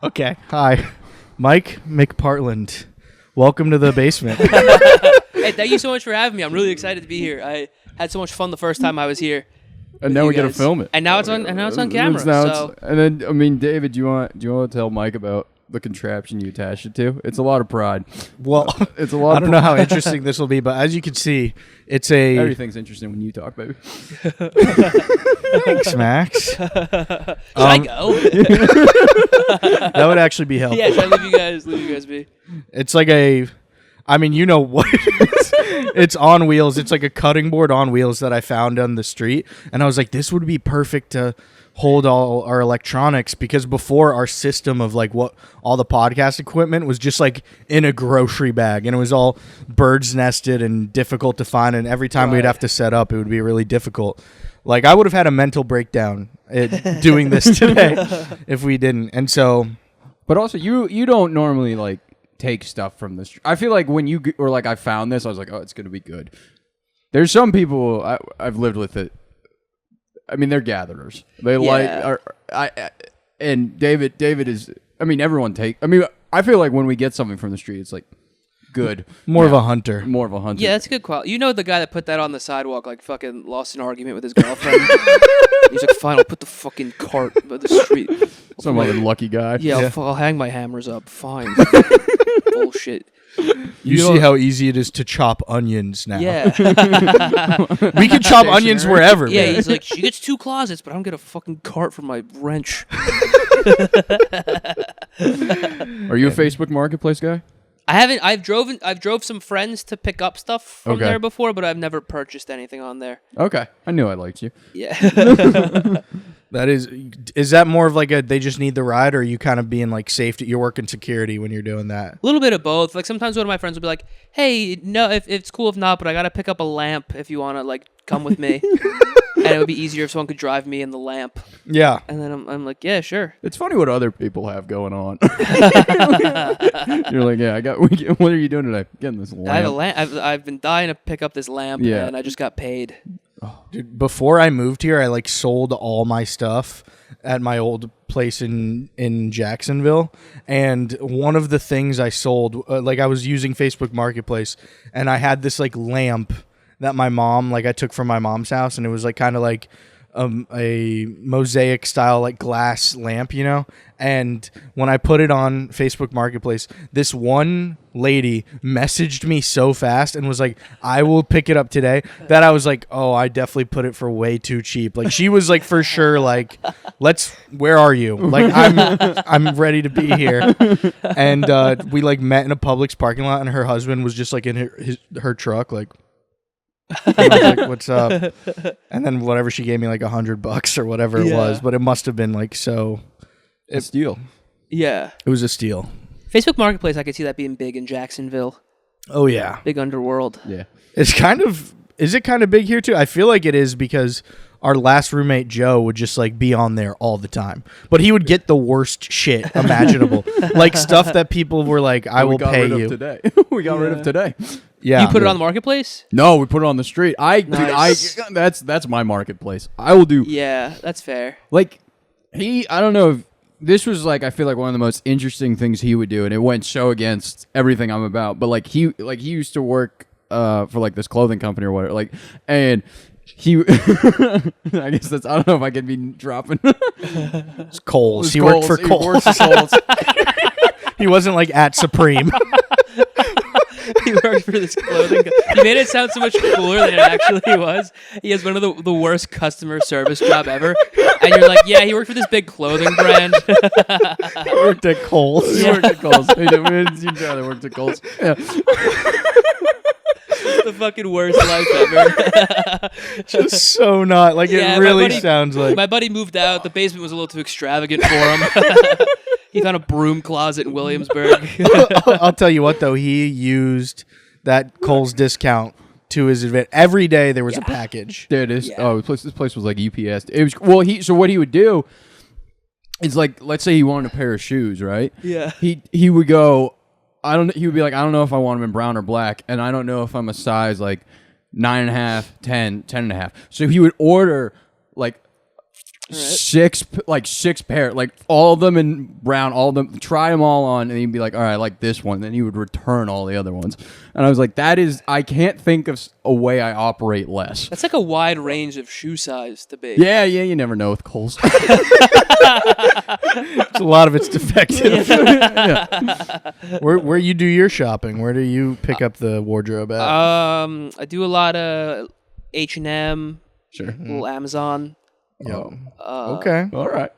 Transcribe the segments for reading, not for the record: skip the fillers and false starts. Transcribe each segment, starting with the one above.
Okay. Hi, Mike McPartland. Welcome to the basement. Hey, thank you so much for having me. I'm really excited to be here. I had so much fun the first time I was here. And now we got to film it. And now it's on. And now it's on camera. And then, I mean, David, do you want to tell Mike about the contraption you attached it to? It's a lot of pride. Well, it's a lot. I don't know how interesting this will be, but as you can see, it's a. Everything's interesting when you talk, baby. Thanks, Max. Should I go? That would actually be helpful. Yeah, should I leave you guys be? It's like a. I mean, you know what it is. It's on wheels. It's like a cutting board on wheels that I found on the street. And I was like, this would be perfect to hold all our electronics, because before our system of like what all the podcast equipment was just like in a grocery bag, and it was all bird's nested and difficult to find. And every time we'd have to set up, it would be really difficult. Like I would have had a mental breakdown doing this today if we didn't. And so, but also you don't normally like take stuff from the street. I feel like when you or like I found this, I was like, oh, it's gonna be good. There's some people I've lived with it. I mean, they're gatherers. They and David is. I mean, everyone take. I mean, I feel like when we get something from the street, it's like good. More of a hunter. More of a hunter. Yeah, that's a good quality. You know the guy that put that on the sidewalk, like fucking lost an argument with his girlfriend. He's like, fine, I'll put the fucking cart by the street. Some other lucky guy. Yeah, I'll hang my hammers up. Fine. Bullshit. You see how easy it is to chop onions now. Yeah. We can chop onions wherever. Yeah, man. he's like, she gets 2 closets, but I don't get a fucking cart for my wrench. Are you a Facebook Marketplace guy? I haven't. I've drove some friends to pick up stuff from Okay. there before, but I've never purchased anything on there. Okay, I knew I liked you. Yeah. That is that more of like they just need the ride, or are you kind of being like safety? You're working security when you're doing that. A little bit of both. Like sometimes one of my friends will be like, "Hey, no, if it's cool if not, but I gotta pick up a lamp if you wanna like come with me." And it would be easier if someone could drive me in the lamp. Yeah. And then I'm like, yeah, sure. It's funny what other people have going on. You're like, yeah, what are you doing today? Getting this lamp. I have a lamp. I've been dying to pick up this lamp, and I just got paid. Dude, before I moved here, I like sold all my stuff at my old place in Jacksonville, and one of the things I sold, like I was using Facebook Marketplace, and I had this like lamp that my mom, like I took from my mom's house, and it was like kind of like a mosaic style like glass lamp, you know. And when I put it on Facebook Marketplace, this one lady messaged me so fast and was like, I will pick it up today, that I was like, oh, I definitely put it for way too cheap. Like she was like, for sure, like, where are you? Like I'm ready to be here. And we like met in a Publix parking lot, and her husband was just like in her truck, like, I was like, what's up? And then whatever, she gave me like $100 or whatever it was, but it must have been like so. A steal. Yeah. It was a steal. Facebook Marketplace, I could see that being big in Jacksonville. Oh yeah, Big underworld. Yeah. is it kind of big here too? I feel like it is, because our last roommate Joe would just like be on there all the time, but he would get the worst shit imaginable, like stuff that people were like, I will pay you today. We got rid of today. Yeah, You put it on the Marketplace? No, we put it on the street. Nice. That's my marketplace. I will do. Yeah, that's fair. Like I don't know if this was like, I feel like one of the most interesting things he would do, and it went so against everything I'm about. But like he used to work for like this clothing company or whatever. Like, and he, I guess I don't know if I could be dropping. It's Kohl's. He worked for Kohl's. He wasn't like at Supreme. He worked for this clothing You made it sound so much cooler than it actually was. He has one of the worst customer service job ever. And you're like, yeah, he worked for this big clothing brand. He worked at Kohl's. He worked at Kohl's. You'd rather worked at Kohl's. Yeah. The fucking worst life ever. Just so not. Like, Yeah, it really sounds like. My buddy moved out. The basement was a little too extravagant for him. He found a broom closet in Williamsburg. I'll tell you what, though. He used that Kohl's discount to his advantage. Every day there was a package. There it is. Yeah. Oh, this place was like UPS. It was well. So what he would do is, like, let's say he wanted a pair of shoes, right? Yeah. He would go. He would be like, I don't know if I want them in brown or black, and I don't know if I'm a size like 9.5, 10, 10.5. So he would order like six pair, like all of them in brown, all of them, try them all on, and he'd be like, all right, I like this one. Then he would return all the other ones. And I was like, I can't think of a way I operate less. That's like a wide range of shoe size to be. Yeah, you never know with Kohl's. A lot of it's defective. Where you do your shopping? Where do you pick up the wardrobe at? I do a lot of H&M, Sure. little Amazon. Yo. Okay. All right.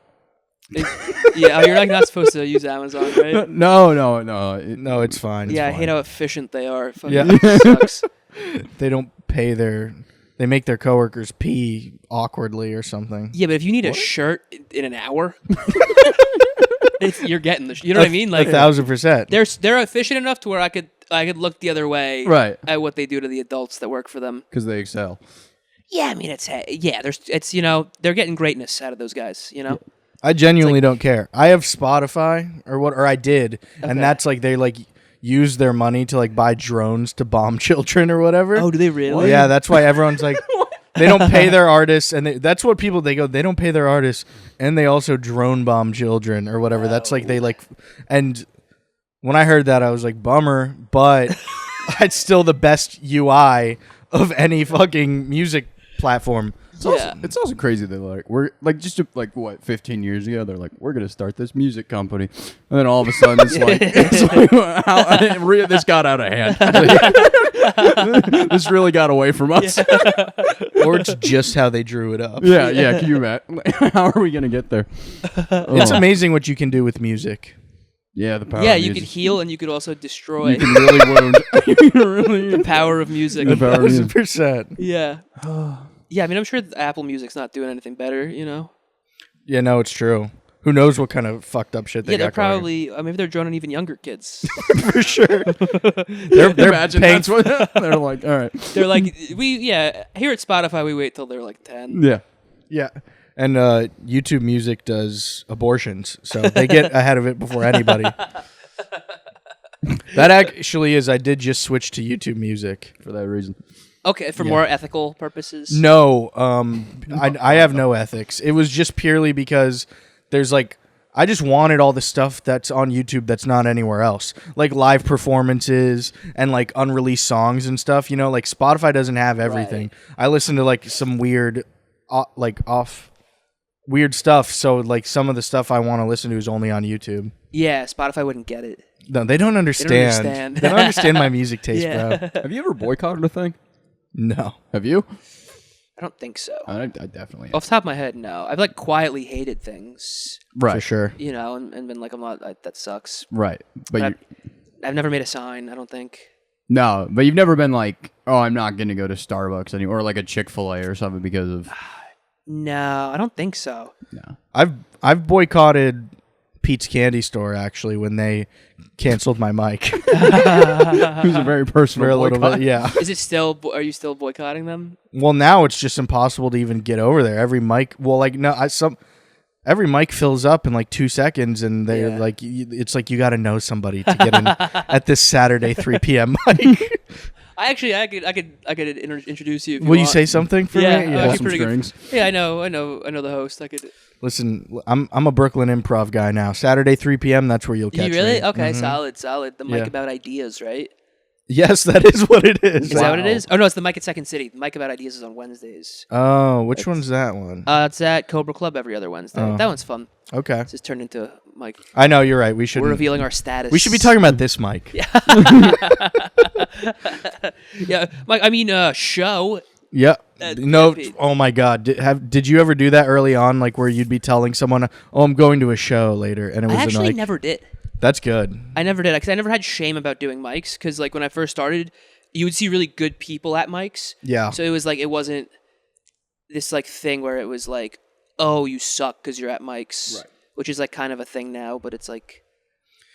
Yeah, you're like not supposed to use Amazon, right? No. No, it's fine. It's Yeah, I fine. hate how efficient they are. It fucking Yeah. sucks. They don't pay they make their coworkers pee awkwardly or something. Yeah, but if you need a shirt in an hour, you're getting the. You know what I mean? Like 1,000%. they're efficient enough to where I could look the other way, Right. at what they do to the adults that work for them. Because they excel. Yeah, I mean it's they're getting greatness out of those guys. You know. I genuinely don't care. I have Spotify or I did, and that's like they like use their money to like buy drones to bomb children or whatever. Oh, do they really? Yeah, that's why everyone's like they don't pay their artists, and that's what people they don't pay their artists, and they also drone bomb children or whatever. That's like they like, and when I heard that, I was like, bummer, but it's still the best UI of any fucking music platform. It's also crazy that like we're like just like what 15 years ago they're like we're gonna start this music company, and then all of a sudden it's like this got out of hand. This really got away from us. Or it's just how they drew it up. Yeah. Can you imagine? How are we gonna get there? It's amazing what you can do with music. Yeah, the power. Yeah, of you music. could heal and you could also destroy. You can really wound. The power of music. The power of music. 1,000%. Yeah. Yeah, I mean, I'm sure Apple Music's not doing anything better, you know? Yeah, no, it's true. Who knows what kind of fucked up shit they They're got going. probably, maybe they're droning even younger kids. For sure. they're Imagine paying that's what they're like. All right. They're like, here at Spotify, we wait till they're like 10. Yeah. Yeah. And YouTube Music does abortions, so they get ahead of it before anybody. That actually is, I did just switch to YouTube Music. For that reason. Okay, for more ethical purposes? No, I have no ethics. It was just purely because there's like, I just wanted all the stuff that's on YouTube that's not anywhere else. Like live performances and like unreleased songs and stuff, you know, like Spotify doesn't have everything. Right. I listen to like some weird, weird stuff. So like some of the stuff I want to listen to is only on YouTube. Yeah, Spotify wouldn't get it. No, they don't understand. They don't understand my music taste, bro. Have you ever boycotted a thing? No. Have you? I don't think so. I definitely have. Off the top of my head, no. I've like quietly hated things. Right. For sure. You know, and been like, that sucks. Right. But I've never made a sign, I don't think. No, but you've never been like, oh, I'm not going to go to Starbucks anymore, or like a Chick-fil-A or something because of... No, I don't think so. No. I've boycotted Pete's Candy Store, actually, when they canceled my mic. It was a very personal For a little boycott. bit, yeah. Is it still? Are you still boycotting them? Well, now it's just impossible to even get over there. Every mic, every mic fills up in like 2 seconds, and they're like, it's like you got to know somebody to get in at this Saturday 3 p.m. mic. I could introduce you. If you Will you want. say something for me? Yeah, Pull some strings. Yeah, I know the host. I could. Listen, I'm a Brooklyn improv guy now. Saturday 3 p.m. That's where you'll catch You really? me. Okay, solid. The mic Yeah. about ideas, right? Yes, that is what it is. Is that what it is? Oh no, it's the mic at Second City. The mic about ideas is on Wednesdays. Oh, which one's that one? It's at Cobra Club every other Wednesday. Oh. That one's fun. Okay. It's just turned into Mike. I know, you're right. We're revealing our status. We should be talking about this mic. Yeah. Yeah, Mike. I mean, show. Yeah. No. Pete. Oh my God. Did you ever do that early on, like where you'd be telling someone, "Oh, I'm going to a show later," and it was I actually like, never did. That's good. I never did because I never had shame about doing mics. Because like when I first started, you would see really good people at mics. Yeah. So it was like it wasn't this like thing where it was like, oh, you suck because you're at mics, Right. which is like kind of a thing now. But it's like,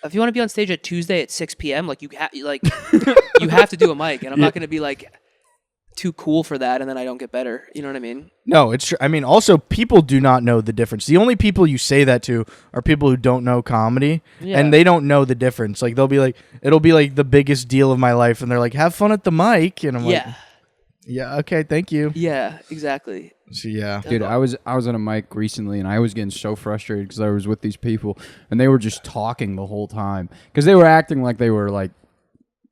if you want to be on stage at Tuesday at 6 p.m., like you have to do a mic, and I'm not going to be like too cool for that, and then I don't get better. You know what I mean? No, it's true. I mean, also, people do not know the difference. The only people you say that to are people who don't know comedy, and they don't know the difference. Like, they'll be like, it'll be like the biggest deal of my life, and they're like, have fun at the mic. And I'm like, Yeah. Okay. Thank you. Yeah, exactly. So, yeah. Dude, I was on a mic recently, and I was getting so frustrated because I was with these people, and they were just talking the whole time because they were acting like they were like,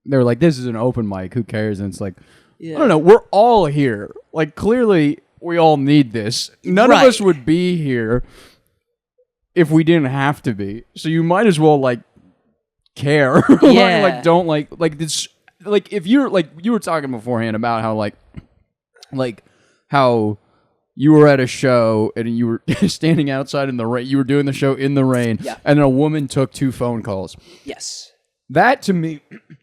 this is an open mic, who cares? And it's like, Yeah. I don't know, we're all here. Like, clearly, we all need this. None of us would be here if we didn't have to be. So you might as well like care. Yeah. like don't like this. Like if you're like you were talking beforehand about how like how you were at a show and you were standing outside in the rain. You were doing the show in the rain, Yeah. and a woman took 2 phone calls. Yes. That to me,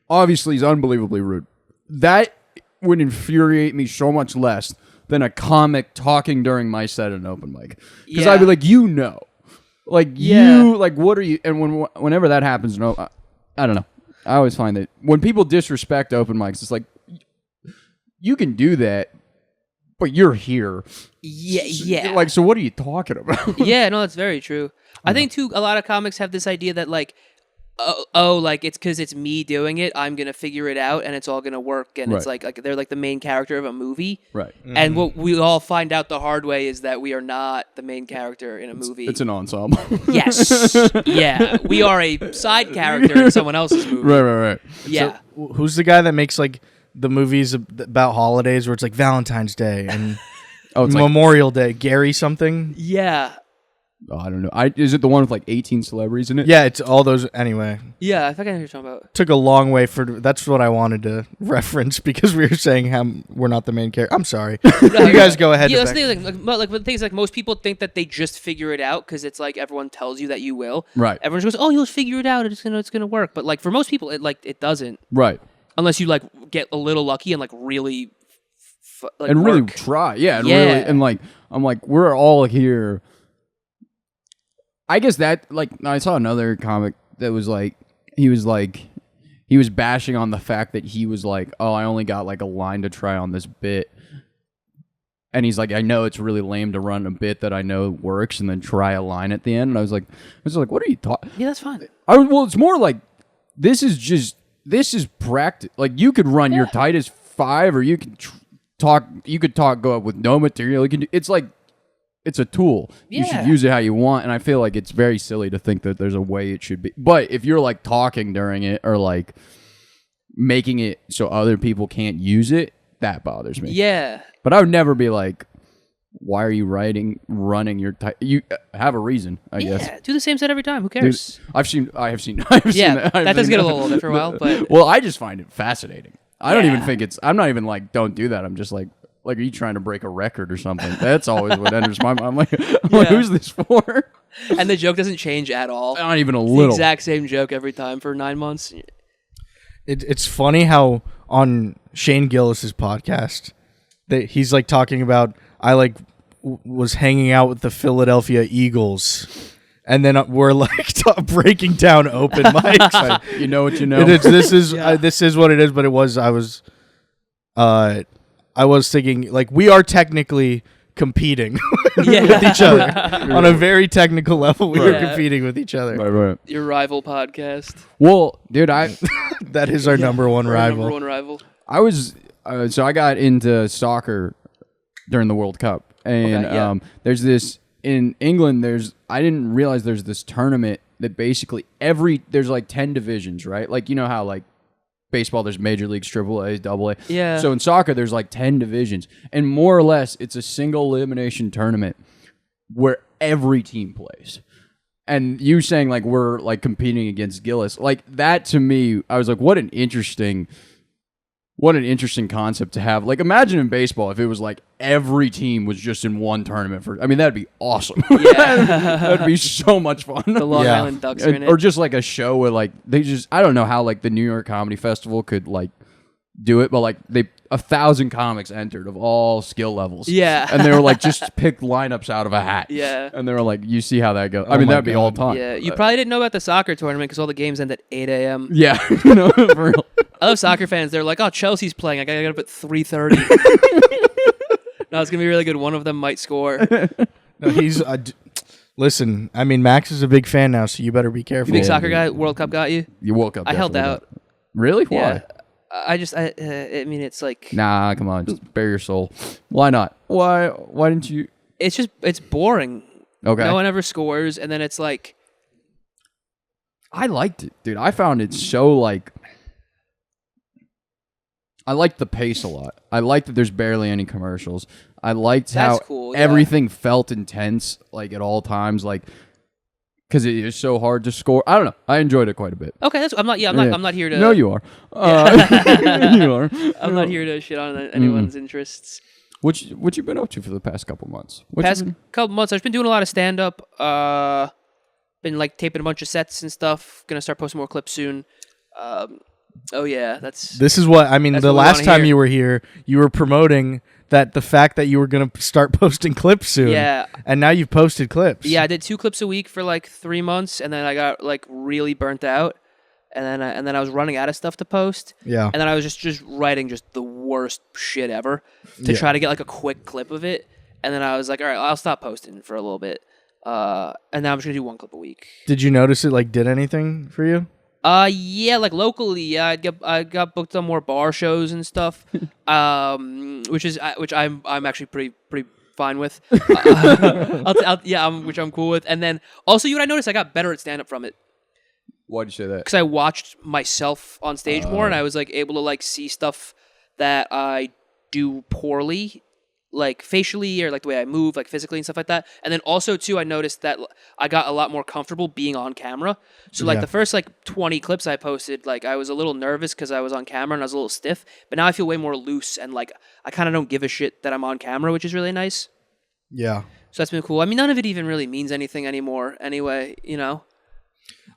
obviously, is unbelievably rude. That would infuriate me so much less than a comic talking during my set at an open mic. Because I'd be like, what are you? And whenever that happens, I don't know. I always find that when people disrespect open mics, it's like, you can do that, but you're here. Yeah. Like, so what are you talking about? Yeah, no, that's very true. I think too, a lot of comics have this idea that like, like it's because it's me doing it, I'm gonna figure it out, and it's all gonna work, and it's like they're like the main character of a movie, Right? And what we all find out the hard way is that we are not the main character in a movie. It's an ensemble. Yes, yeah, we are a side character in someone else's movie. Right. Yeah, So, who's the guy that makes like the movies about holidays where it's like Valentine's Day and It's like, Memorial Day? Gary something. yeah. I don't know. Is it the one with like 18 celebrities in it? Yeah, it's all those. Anyway, Yeah, I think I know what you're talking about. took a long way for. That's what I wanted to reference because we were saying how we're not the main character. I'm sorry. You guys go ahead. Yeah, that's the thing. Like the thing is, like most people think that they just figure it out because it's like everyone tells you that you will. Right. Everyone just goes, "Oh, you'll figure it out. It's gonna work." But like for most people, it doesn't. Right. Unless you like get a little lucky and like really, Really work. try. Yeah. And Yeah. really, and like, I'm like, we're all here. I guess that, like, I saw another comic that was like, he was bashing on the fact that he was like, oh, I only got like a line to try on this bit. And he's like, I know it's really lame to run a bit that I know works and then try a line at the end. And I was like, what are you talking? Yeah, that's fine. Well, it's more like, this is practice. Like, you could run your tightest 5, or you can go up with no material. You can it's like, it's a tool. You should use it how you want, and I feel like it's very silly to think that there's a way it should be. But if you're like talking during it or like making it so other people can't use it, that bothers me. Yeah. But I would never be like, why are you running your you have a reason, I guess. Yeah, do the same set every time. Who cares? Dude, I have seen Yeah, that. that does get a little old after a while, but well, I just find it fascinating. I don't even think I'm not even like, don't do that. I'm just like, are you trying to break a record or something? That's always what enters my mind. I'm like, who's this for? And the joke doesn't change at all. Not even a It's little. the exact same joke every time for 9 months. It's funny how on Shane Gillis's podcast that he's like talking about I like was hanging out with the Philadelphia Eagles, and then we're like breaking down open mics. Like, You know what you know. this is what it is. But I was thinking like we are technically competing with each other on a very technical level. We are competing with each other. Right. Your rival podcast. Well, dude, That is our number one Our rival. number one rival. I was so I got into soccer during the World Cup, and Okay, yeah. there's this in England. I didn't realize there's this tournament that basically there's like 10 divisions, right? Like, you know how like baseball there's major leagues, AAA, AA. Yeah. So in soccer there's like 10 divisions, and more or less it's a single elimination tournament where every team plays. And you saying like we're like competing against Gillis, like that to me, I was like, what an interesting concept to have. Like, imagine in baseball if it was like every team was just in one tournament that'd be awesome. Yeah. That'd be so much fun. The Long Yeah. Island Ducks are in it. Or just like a show where like I don't know how like the New York Comedy Festival could like do it, but like 1,000 comics entered of all skill levels. Yeah. And they were like, just pick lineups out of a hat. Yeah. And they were like, you see how that goes. Oh my that'd be all God. time. Yeah, you probably didn't know about the soccer tournament because all the games end at 8 a.m. Yeah. For real. I love soccer fans. They're like, oh, Chelsea's playing. I got to get up at 3:30. No, it's going to be really good. One of them might score. No, he's listen. I mean, Max is a big fan now, so you better be careful. You big soccer guy? World Cup got you? You woke up. I held definitely out. got- Really? Why? Yeah. I mean, it's like Nah, come on, just bare your soul. Why not? Why didn't you? it's boring. Okay. No one ever scores, and then it's like I liked it, dude. I found it so like. I liked the pace a lot. I liked that there's barely any commercials. I liked That's how cool, yeah. everything felt intense, like at all times, like because it is so hard to score. I don't know. I enjoyed it quite a bit. okay. I'm not here to. No, you are. You are. I'm not here to shit on anyone's interests. What you been up to for the past couple months? Past couple months, I've been doing a lot of stand up. Been like taping a bunch of sets and stuff. Gonna start posting more clips soon. Oh yeah, This is what I mean. That's The what we last wanna time hear. you were here, you were promoting that the fact that you were gonna start posting clips soon. Yeah. And now you've posted clips. Yeah, I did 2 clips a week for like 3 months, and then I got like really burnt out, and then I was running out of stuff to post. Yeah. And then I was just writing just the worst shit ever to Yeah. try to get like a quick clip of it, and then I was like, all right, I'll stop posting for a little bit, and now I'm just gonna do 1 clip a week. Did you notice it like did anything for you? Yeah, like locally, yeah, I got booked on more bar shows and stuff, which I'm actually pretty fine with. Which I'm cool with. And then also, you know what I noticed? I got better at stand up from it Why'd you say that? because I watched myself on stage more, and I was like able to like see stuff that I do poorly, like facially or like the way I move, like physically and stuff like that. And then also too, I noticed that I got a lot more comfortable being on camera. So like Yeah. the first like 20 clips I posted, like I was a little nervous because I was on camera and I was a little stiff. But now I feel way more loose and like I kind of don't give a shit that I'm on camera, which is really nice. Yeah. So that's been cool. I mean, none of it even really means anything anymore anyway, you know?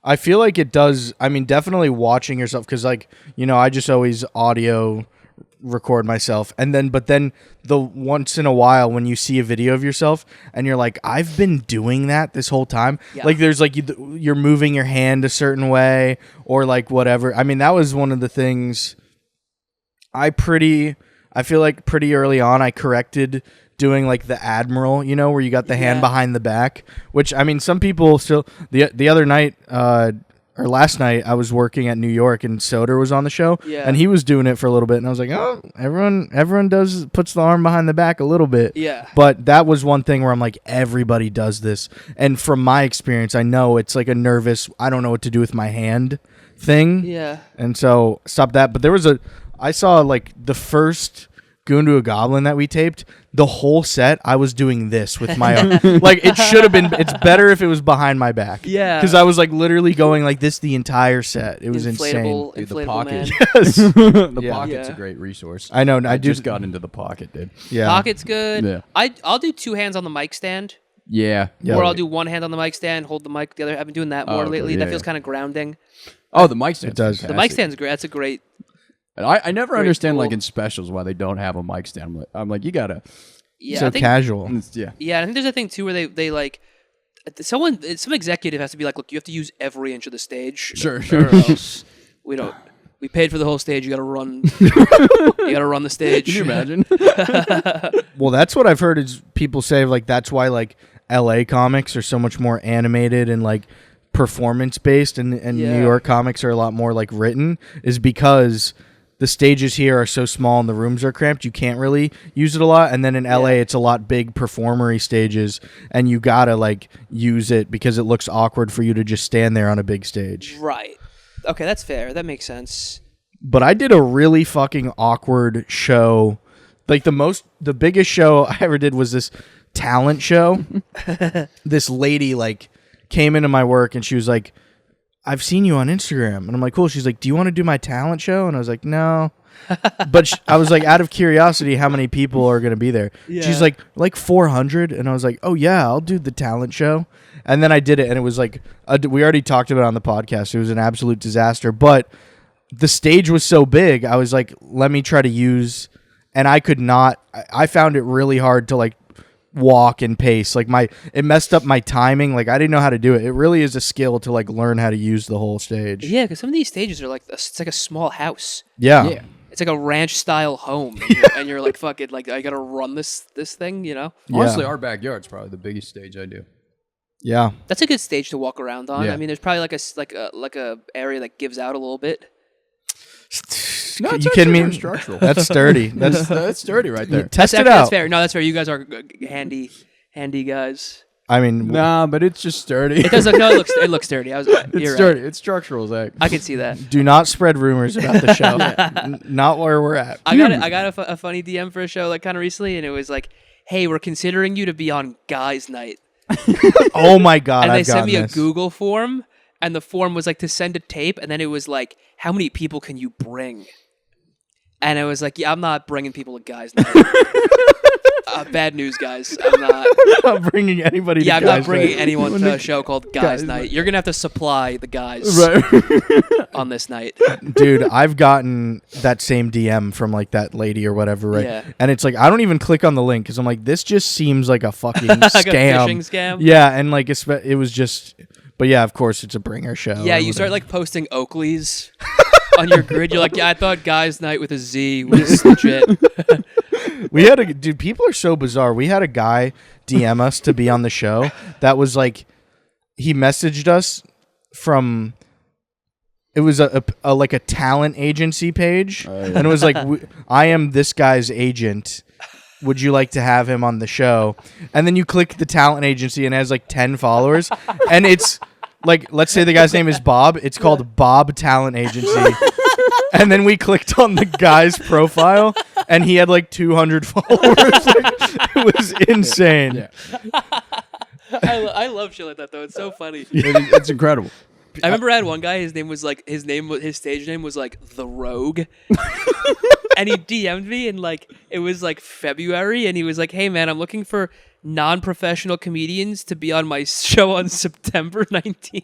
I feel like it does. I mean, definitely watching yourself because, like, you know, I just always audio record myself, but then the once in a while when you see a video of yourself and you're like, I've been doing that this whole time. Yeah. Like, there's like you're moving your hand a certain way or like whatever. I mean, that was one of the things I feel like pretty early on I corrected doing like the Admiral, you know, where you got the hand behind the back, which I mean, some people still, the other night, or last night I was working at New York and Soder was on the show and he was doing it for a little bit and I was like, oh, everyone puts the arm behind the back a little bit. Yeah. But that was one thing where I'm like, everybody does this. And from my experience, I know it's like a nervous, I don't know what to do with my hand thing. Yeah. And so stop that. But I saw like the first Goon to a Goblin that we taped, the whole set I was doing this with my arm. Like it should have been, it's better if it was behind my back. Yeah. Because I was like literally going like this the entire set. It was insane. Dude, the Inflatable pocket. man. Yes. The Yeah. pocket's a Yeah. great resource. I know. I just got into the pocket, dude. Yeah. Pocket's good. Yeah. I'll do 2 hands on the mic stand. Yeah. Yeah. Or I'll do 1 hand on the mic stand, hold the mic the other. I've been doing that more okay, lately. yeah, That feels yeah. kind of grounding. Oh, the mic stand. It does. The mic stand's great. That's a great. I never Great understand like tool. in specials why they don't have a mic stand. I'm like, you gotta. Yeah, So I think, casual. Yeah. yeah, I think there's a thing too where they like some executive has to be like, look, you have to use every inch of the stage. Sure. Or else we don't. We paid for the whole stage. You got to run. You got to run the stage. Can you imagine? Well, that's what I've heard is people say like that's why like LA comics are so much more animated and like performance based and Yeah. New York comics are a lot more like written is because the stages here are so small and the rooms are cramped. You can't really use it a lot. And then in LA, it's a lot big performery stages and you gotta like use it because it looks awkward for you to just stand there on a big stage. Right. Okay, that's fair. That makes sense. But I did a really fucking awkward show. Like the biggest show I ever did was this talent show. This lady like came into my work and she was like, I've seen you on Instagram. And I'm like, cool. She's like, do you want to do my talent show? And I was like, no. But I was like, out of curiosity, how many people are going to be there? She's like 400. And I was like, oh yeah, I'll do the talent show. And then I did it. And it was like, we already talked about it on the podcast. It was an absolute disaster. But the stage was so big. I was like, let me try to use, and I could not, I found it really hard to like walk and pace. Like it messed up my timing. Like I didn't know how to do it. It really is a skill to like learn how to use the whole stage. Yeah, because some of these stages are like it's like a small house. Yeah. Yeah. It's like a ranch style home, and you're like, fuck it, like I gotta run this thing, you know. Honestly, our backyard's probably the biggest stage I do. Yeah. That's a good stage to walk around on. Yeah. I mean, there's probably like a area that gives out a little bit. No, it's you actually kidding me? very structural. That's sturdy. That's sturdy right there. Test it That's out. fair. No, that's fair. You guys are handy guys. I mean, Nah, but it's just sturdy. It does look. No, it looks sturdy. It's You're sturdy. right. It's structural, Zach. I can see that. do not spread rumors about the show. Not where we're at. I got a funny DM for a show like kind of recently, and it was like, "Hey, we're considering you to be on Guys Night." Oh my god! And they I've sent me gotten a this. Google form, and the form was like to send a tape, and then it was like, "How many people can you bring?" And it was like, "Yeah, I'm not bringing people to Guys Night." Bad news, guys. I'm not. I'm bringing anybody. Yeah, to I'm not Guys bringing Night. anyone to a show called Guys Night. You're gonna have to supply the guys Right. on this night. Dude, I've gotten that same DM from like that lady or whatever, right? Yeah. And it's like I don't even click on the link because I'm like, this just seems like a fucking Like scam. a phishing scam. Yeah, and like it was just, but yeah, of course it's a bringer show. Yeah, or you start whatever. like posting Oakleys on your grid. You're like, yeah, I thought Guys Night with a Z was legit. We had a dude. People are so bizarre. We had a guy DM us to be on the show. That was like, he messaged us from. It was a like a talent agency page, and it was like, I am this guy's agent. Would you like to have him on the show? And then you click the talent agency, and it has like 10 followers, and it's like, let's say the guy's name is Bob. It's called Bob Talent Agency. And then we clicked on the guy's profile, and he had like 200 followers. Like, it was insane. Yeah. I love shit like that though. It's so funny. It's incredible. I remember I had one guy. His stage name was like The Rogue, and he DM'd me, and like it was like February, and he was like, "Hey man, I'm looking for non-professional comedians to be on my show on September 19th."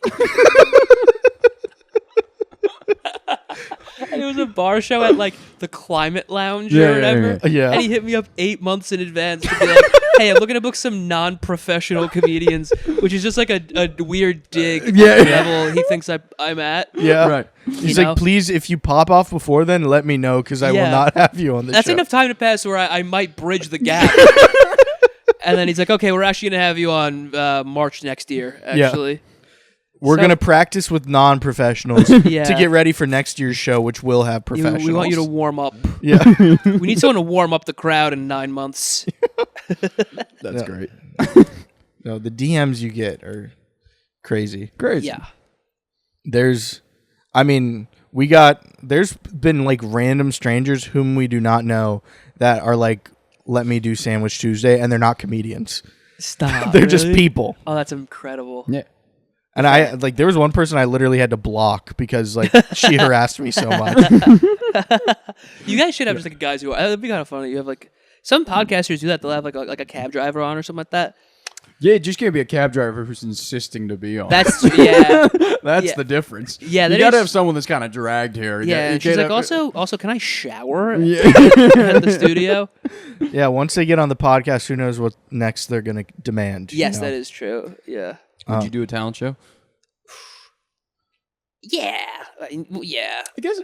And it was a bar show at like the Climate Lounge or whatever. Yeah. And he hit me up 8 months in advance to be like, "Hey, I'm looking to book some non-professional comedians," which is just like a weird dig at the level he thinks I'm at. Yeah. Right. He's You like, know? please, if you pop off before then, let me know because I will Yeah. not have you on the That's show. enough time to pass where I might bridge the gap. And then he's like, "Okay, we're actually going to have you on March next year, actually." We're So- going to practice with non-professionals Yeah. to get ready for next year's show, which will have We professionals. want you to warm up. Yeah. We need someone to warm up the crowd in 9 months. That's great. No, the DMs you get are crazy. Crazy. Yeah. There's been like random strangers whom we do not know that are like, let me do Sandwich Tuesday, and they're not comedians. Stop. They're just really? people. Oh, that's incredible. Yeah. And I like there was one person I literally had to block because like she harassed me so much. You guys should have just like guys who it'd be kind of funny. You have like some podcasters do that. They'll have like a cab driver on or something like that. Yeah, it just can't be a cab driver who's insisting to be on. That's yeah. That's yeah. the difference. Yeah, you that gotta is- have someone that's kind of dragged here. Yeah, You she's can't like, have- also, can I shower Yeah. at the studio? Yeah, once they get on the podcast, who knows what next they're gonna demand? Yes, you know? that is true. Yeah. Would you do a talent show? Yeah. Yeah. I guess.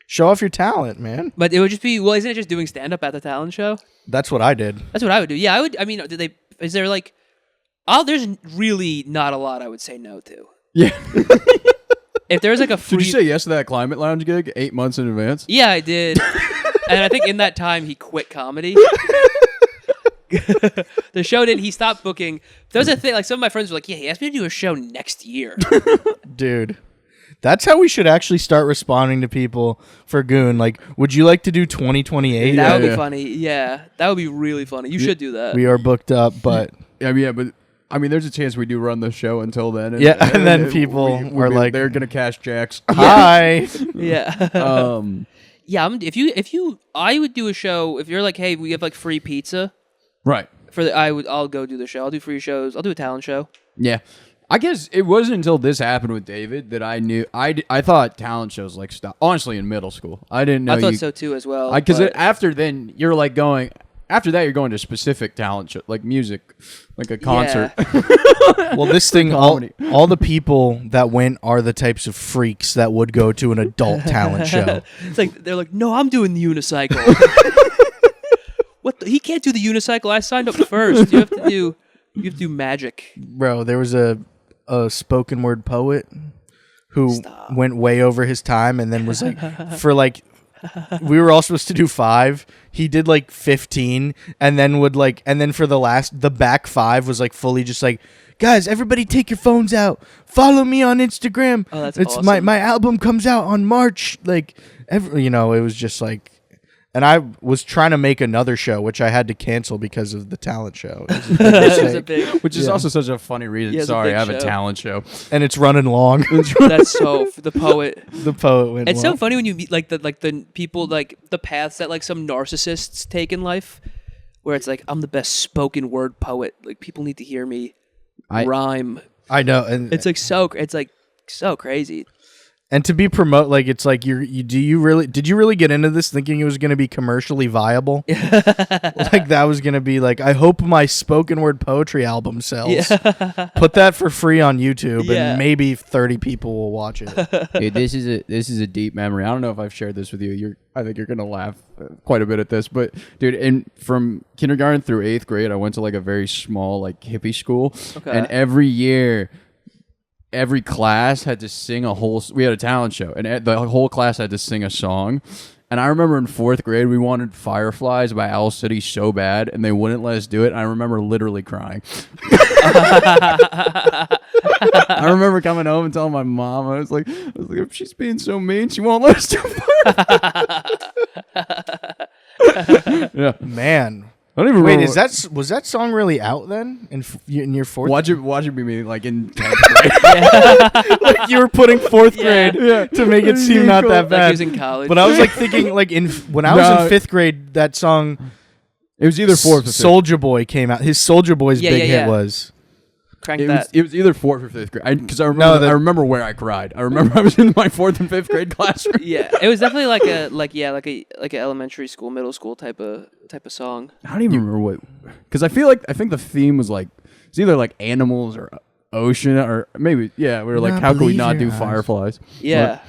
Show off your talent, man. But it would just be, well, isn't it just doing stand up at the talent show? That's what I did. That's what I would do. Yeah, I would. I mean, is there like, there's really not a lot I would say no to. Yeah. If there's like a free. Did you say yes to that Climate Lounge gig 8 months in advance? Yeah, I did. And I think in that time he quit comedy. The show didn't. He stopped booking. There was a thing. Like some of my friends were like, "Yeah, he asked me to do a show next year." Dude. That's how we should actually start responding to people for Goon. Like, would you like to do 2028? That would be yeah. funny. Yeah, that would be really funny. You should do that. We are booked up, but Yeah, but I mean, there's a chance we do run the show until then. Yeah, and then people are like- they're gonna cash jacks. hi. Yeah. Yeah. I would do a show if you're like, hey, we have like free pizza Right. I'll go do the show. I'll do free shows. I'll do a talent show. Yeah. I guess it wasn't until this happened with David that I knew. I thought talent shows like stopped. Honestly, in middle school, I didn't know. I thought so too as well. Because but- after then, you're like going. After that, you're going to specific talent show, like music, like a concert. Well, this thing, comedy. all the people that went are the types of freaks that would go to an adult talent show. It's like they're like, no, I'm doing the unicycle. What? He can't do the unicycle. I signed up first. You have to do magic. Bro, there was a spoken word poet who Stop. went way over his time and then was like, for like we were all supposed to do 5. He did like 15, and then for the back 5 was like fully just like, guys, everybody take your phones out. Follow me on Instagram. Oh, that's it's awesome. my album comes out on March. Like, it was just like, and I was trying to make another show, which I had to cancel because of the talent show. It was a big That was a mistake. big. Which is also such a funny reason. Yeah, it's a Sorry, big I have a show. talent show. And it's running long. That's so the poet. The poet went It's long. so funny when you meet like the people, like the paths that like some narcissists take in life, where it's like, I'm the best spoken word poet. Like, people need to hear me rhyme. I know, and It's like so crazy. And to be like, it's like did you really get into this thinking it was going to be commercially viable? Like, that was going to be like, I hope my spoken word poetry album sells. Yeah. Put that for free on YouTube, Yeah. and maybe 30 people will watch it. Dude, this is a deep memory. I don't know if I've shared this with you. I think you're gonna laugh quite a bit at this, but dude, from kindergarten through 8th grade, I went to like a very small like hippie school, Okay. and every year, every class had to sing we had a talent show, and the whole class had to sing a song. And I remember in 4th grade, we wanted Fireflies by Owl City so bad, and they wouldn't let us do it. And I remember literally crying. I remember coming home and telling my mom, I was like, if she's being so mean, she won't let us do it. Yeah. Man. I don't even Wait, remember. was that song really out then in your 4th? Watch it be me like in 10th grade. Like, you were putting 4th Yeah. grade to make it seem not that Like bad. he was in college. But I was like thinking, like, when I was in 5th grade, that song It was either 4th or 5th. Soldier Boy came out. His Soldier Boy's Yeah, big yeah, hit yeah. was. Crank It that. was either 4th or 5th grade. Because I No, remember where I cried. I remember I was in my 4th and 5th grade classroom. Yeah, it was definitely like an elementary school, middle school type of song. I don't even remember what, because I think the theme was like, it's either like animals or ocean or maybe, yeah, we were like, Not how can we believe not do your eyes. Fireflies? Yeah, What,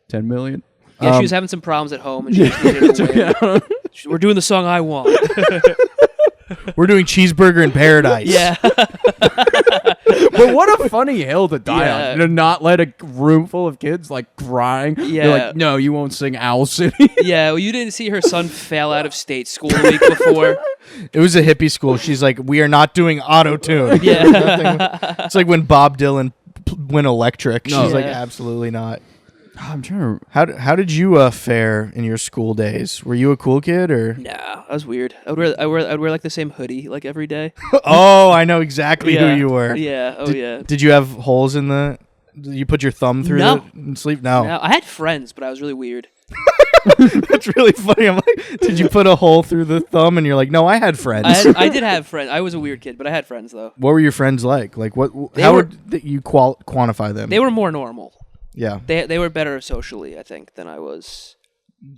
10 million? yeah. She was having some problems at home, and she just needed to win. Yeah. We're doing the song I want. We're doing Cheeseburger in Paradise. Yeah, But what a funny hill to die Yeah. on. To not let a room full of kids like crying. Yeah. You're like, no, you won't sing Owl City. yeah. Well, you didn't see her son fail out of state school the week before. It was a hippie school. She's like, we are not doing auto-tune. Yeah, It's like when Bob Dylan went electric. No. She's like, Yeah. absolutely not. I'm trying to. How did you fare in your school days? Were you a cool kid or? nah, that was weird. I'd wear like the same hoodie like every day. Oh, I know exactly Yeah. who you were. Yeah. Oh yeah. Did you have holes in the? Did you put your thumb through No. it and sleep? No. No, I had friends, but I was really weird. That's really funny. I'm like, did you put a hole through the thumb? And you're like, no, I had friends. I did have friends. I was a weird kid, but I had friends though. What were your friends like? Like what? They How were- would you quantify them? They were more normal. Yeah, They were better socially, I think, than I was.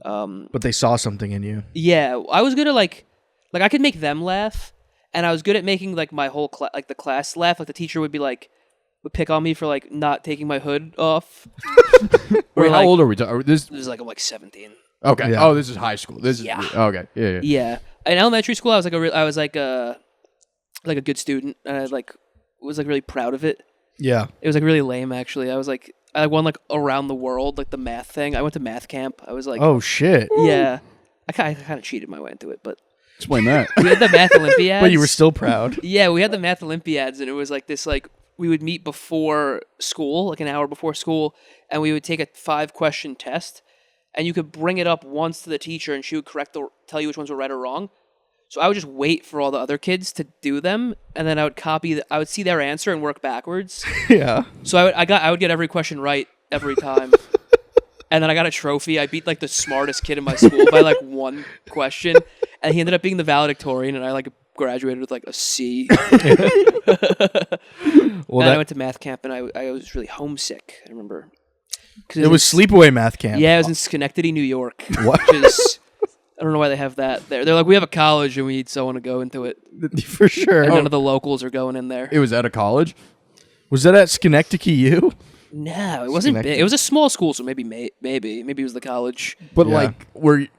but they saw something in you. Yeah, I was good at like I could make them laugh, and I was good at making like my whole the class laugh. Like the teacher would would pick on me for like not taking my hood off. Wait, how like- old are we? This This is like I'm like 17. okay. Yeah. Oh, this is high school. This is Yeah. okay. Yeah. Yeah, in elementary school, I was like a good student, and I was like really proud of it. Yeah. It was like really lame actually. I won like around the world, like the math thing. I went to math camp. I was like, Oh shit. yeah. I kind of cheated my way into it, but Explain that. we had the math Olympiads. But you were still proud. Yeah, we had the math Olympiads, and it was like this, like, we would meet before school, like an hour before school, and we would take a 5-question test, and you could bring it up once to the teacher, and she would tell you which ones were right or wrong. So I would just wait for all the other kids to do them, and then I would I would see their answer and work backwards. Yeah. So I would get every question right every time. And then I got a trophy. I beat like the smartest kid in my school by like 1 question, and he ended up being the valedictorian, and I like graduated with like a C. Well, And I that, went to math camp, and I was really homesick. I remember. 'Cause it was sleepaway math camp. Yeah, it was in Schenectady, New York. What? Which is, I don't know why they have that there. They're like, we have a college, and we need someone to go into it. For sure. And none of the locals are going in there. It was at a college. Was that at Schenectady U? No, it wasn't big. It was a small school, so maybe it was the college. But Yeah. like,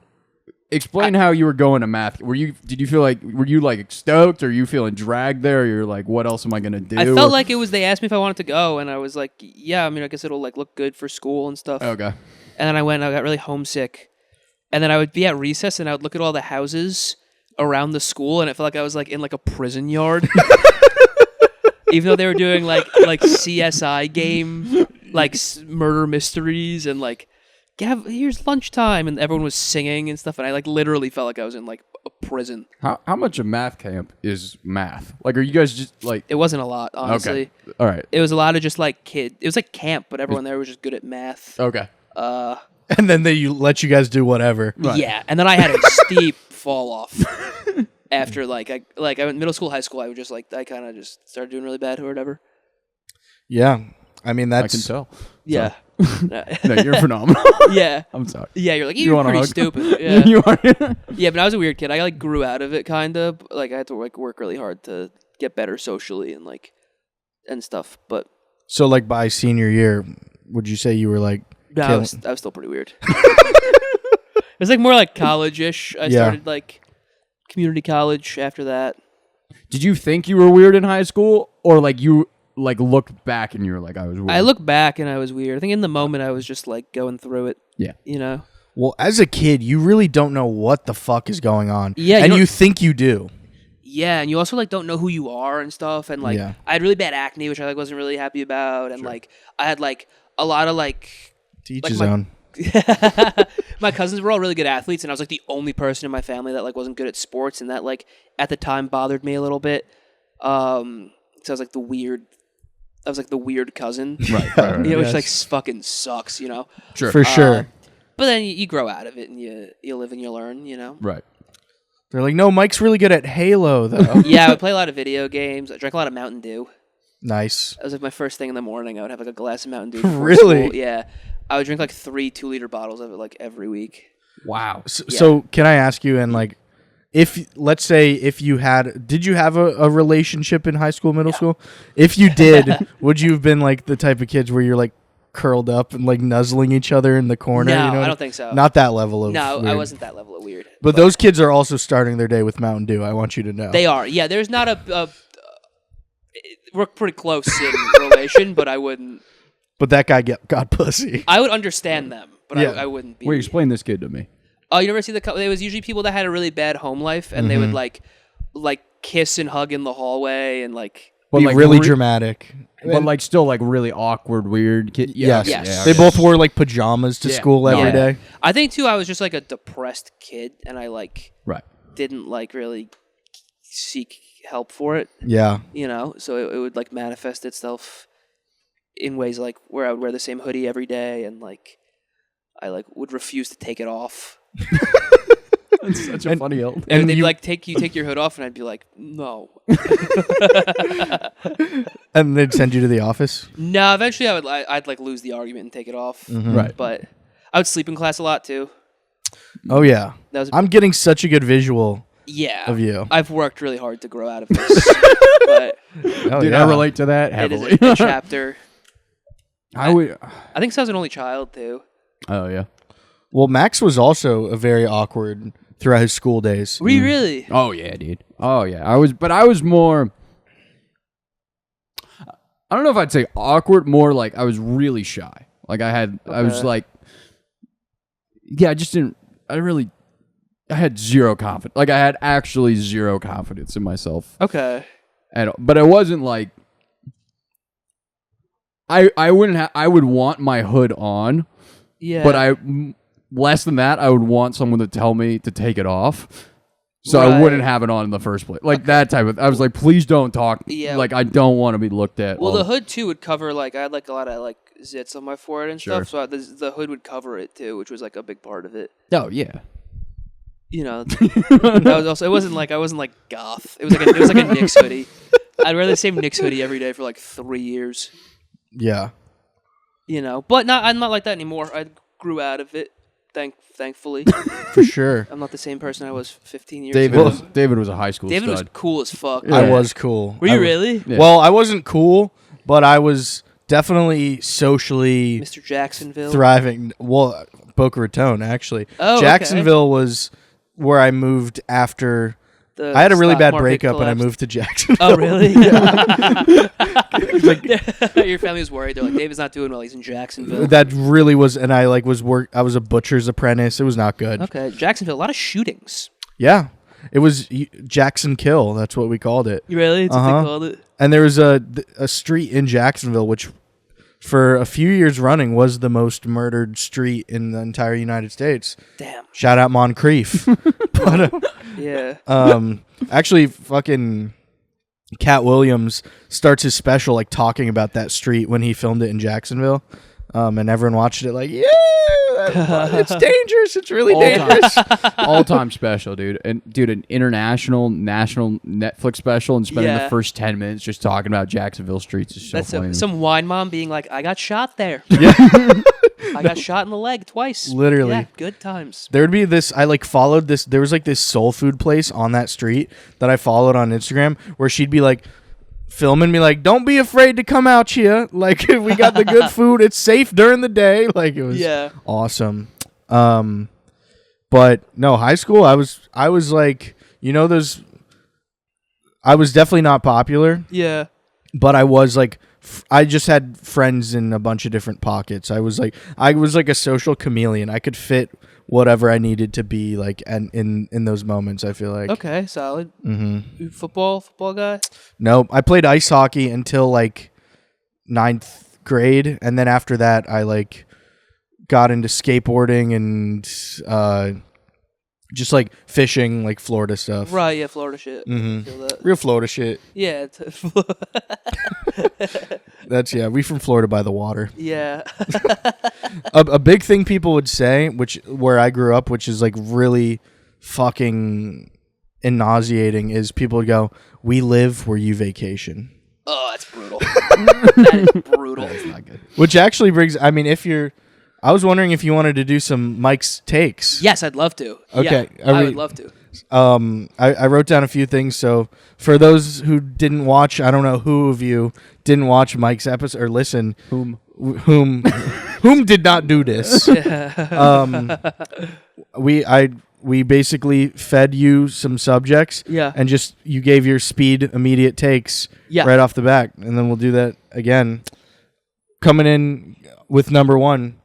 explain how you were going to math. Were you like stoked, or you feeling dragged there? Or you're like, what else am I gonna do? I felt like it was. They asked me if I wanted to go, and I was like, yeah. I mean, I guess it'll like look good for school and stuff. okay. And then I went. And I got really homesick, And then I would be at recess and I would look at all the houses around the school, and it felt like I was like in like a prison yard. Even though they were doing like CSI game, like murder mysteries, and like, here's lunchtime, and everyone was singing and stuff, and I like literally felt like I was in like a prison. How much of math camp is math? Like, are you guys just like? It wasn't a lot, honestly. Okay. All right. It was a lot of just like It was like camp, but everyone there was just good at math. Okay. And then they let you guys do whatever. Right. Yeah, and then I had a steep fall off after I went middle school, high school. I would just I kind of just started doing really bad or whatever. Yeah, I mean I can tell. Yeah. No, you're phenomenal. Yeah. I'm sorry. Yeah, you're like, you're wanna pretty hug? stupid. Yeah. You are. Yeah, but I was a weird kid. I like grew out of it kind of. Like I had to work really hard to get better socially and stuff. But So like by senior year, would you say you were like no, I killing- was still pretty weird. It was like more like college-ish. I started like community college after that. Did you think you were weird in high school, or like you like looked back and you were like, I was weird? I look back and I was weird. I think in the moment I was just like going through it. Yeah. You know? Well, as a kid, you really don't know what the fuck is going on. Yeah, and you you think you do. Yeah, and you also like don't know who you are and stuff. And like Yeah. I had really bad acne, which I like wasn't really happy about. And like I had like a lot of like To each Like his my- own. my cousins were all really good athletes, and I was like the only person in my family that like wasn't good at sports, and that like at the time bothered me a little bit. So I was like the weird cousin, right. you know, which Yes. like fucking sucks, you know. Sure. For sure. But then you grow out of it, and you live and you learn, you know. Right. They're like, no, Mike's really good at Halo, though. Yeah, I would play a lot of video games. I drank a lot of Mountain Dew. Nice. That was like my first thing in the morning. I would have like a glass of Mountain Dew. before Really? school. Yeah. I would drink like 3 2-liter bottles of it like every week. Wow. So can I ask you, and like, if let's say if you did you have a relationship in high school, middle school? If you did, would you have been like the type of kids where you're like curled up and like nuzzling each other in the corner? No, you know? I don't think so. Not that level of No, I weird. wasn't that level of weird. But those kids are also starting their day with Mountain Dew. I want you to know. They are. Yeah, there's not we're pretty close in relation, but I wouldn't. But that guy got pussy. I would understand them, but Yeah. I wouldn't be. Wait, explain this kid to me. Oh, you never see it was usually people that had a really bad home life, and they would like kiss and hug in the hallway, and like. But Be like really dramatic. But like still like really awkward, weird kid. Yes. Yes. Yeah, They okay. both wore like pajamas to Yeah. school every Yeah. day. I think too, I was just like a depressed kid, and I like Right. didn't like really seek help for it, Yeah. you know. So it would like manifest itself in ways like where I would wear the same hoodie every day, and like I like would refuse to take it off. That's such a funny old. And And they'd be you- like, take your hood off, and I'd be like, no. And they'd send you to the office. No, eventually I'd like lose the argument and take it off. Right. But I would sleep in class a lot too. Oh yeah. That was I'm getting such a good visual yeah. of you. I've worked really hard to grow out of this, but Oh, Dude, yeah. I relate to that it is heavily. a chapter. I would. I think so. I was an only child too. Oh yeah. Well, Max was also a very awkward throughout his school days. Were you really? Oh yeah, dude. Oh yeah. I was more. I don't know if I'd say awkward. More like I was really shy. Like I was Okay. like, yeah. I just didn't. I had zero confidence. Like I had actually zero confidence in myself. Okay. But it wasn't like. I wouldn't. I would want my hood on. Yeah. But less than that, I would want someone to tell me to take it off, so I Right. wouldn't have it on in the first place. Like that type of. I was like, please don't talk. Yeah. Like I don't want to be looked at. Well, the hood too would cover like I had like a lot of like zits on my forehead and Sure. stuff, so the hood would cover it too, which was like a big part of it. Oh yeah. You know, that was also. It wasn't like I wasn't like goth. It was like a Knicks hoodie. I'd wear the same Knicks hoodie every day for like 3 years. Yeah. You know, but I'm not like that anymore. I grew out of it, thankfully. For sure. I'm not the same person I was 15 years David ago. David was a high school David was stud. cool as fuck. Yeah. I was cool. Were you really? Yeah. Well, I wasn't cool, but I was definitely socially Mr. Jacksonville? thriving. Well, Boca Raton, actually. Oh, okay. Jacksonville was where I moved after The I had a really stock bad market breakup and I collapsed. moved to Jacksonville. Oh, really? Your family was worried. They're like, David's not doing well. He's in Jacksonville. That really was, and I like I was a butcher's apprentice. It was not good. Okay, Jacksonville. A lot of shootings. Yeah, it was Jackson Kill. That's what we called it. Really? That's what they called it. And there was a street in Jacksonville, which for a few years running was the most murdered street in the entire United States. Damn. Shout out Moncrief. But Yeah. actually, fucking Cat Williams starts his special like talking about that street when he filmed it in Jacksonville, and everyone watched it like, yeah, it's dangerous. It's really dangerous. All-time special, dude. And dude, an national Netflix special, and spending the first 10 minutes just talking about Jacksonville streets is so That's funny. some wine mom being like, I got shot there. Yeah. I got shot in the leg twice. Literally. Yeah, good times. There would be this, I like followed this, there was like this soul food place on that street that I followed on Instagram where she'd be like filming me like, don't be afraid to come out here. Like, we got the good food. It's safe during the day. Like, it was awesome. But no, high school, I was like, I was definitely not popular. Yeah. But I was like, I just had friends in a bunch of different pockets. I was like a social chameleon. I could fit whatever I needed to be like, and in those moments, I feel like. Okay, solid. Mm-hmm. Football guy? Nope. I played ice hockey until like 9th grade, and then after that, I like got into skateboarding and just like fishing, like Florida stuff. Right, yeah, Florida shit. Mm-hmm. Feel that. Real Florida shit. Yeah. We from Florida by the water. Yeah. A big thing people would say, where I grew up, which is like really fucking nauseating, is people would go, "We live where you vacation." Oh, that's brutal. That is brutal. That's not good. Which actually brings, I mean, I was wondering if you wanted to do some Mike's takes. Yes, I'd love to. Okay. Yeah, I would love to. I wrote down a few things. So for those who didn't watch, I don't know who of you didn't watch Mike's episode or listen. Whom did not do this? We basically fed you some subjects. Yeah. And just you gave your speed immediate takes. Yeah. Right off the bat, and then we'll do that again. Coming in with number 1.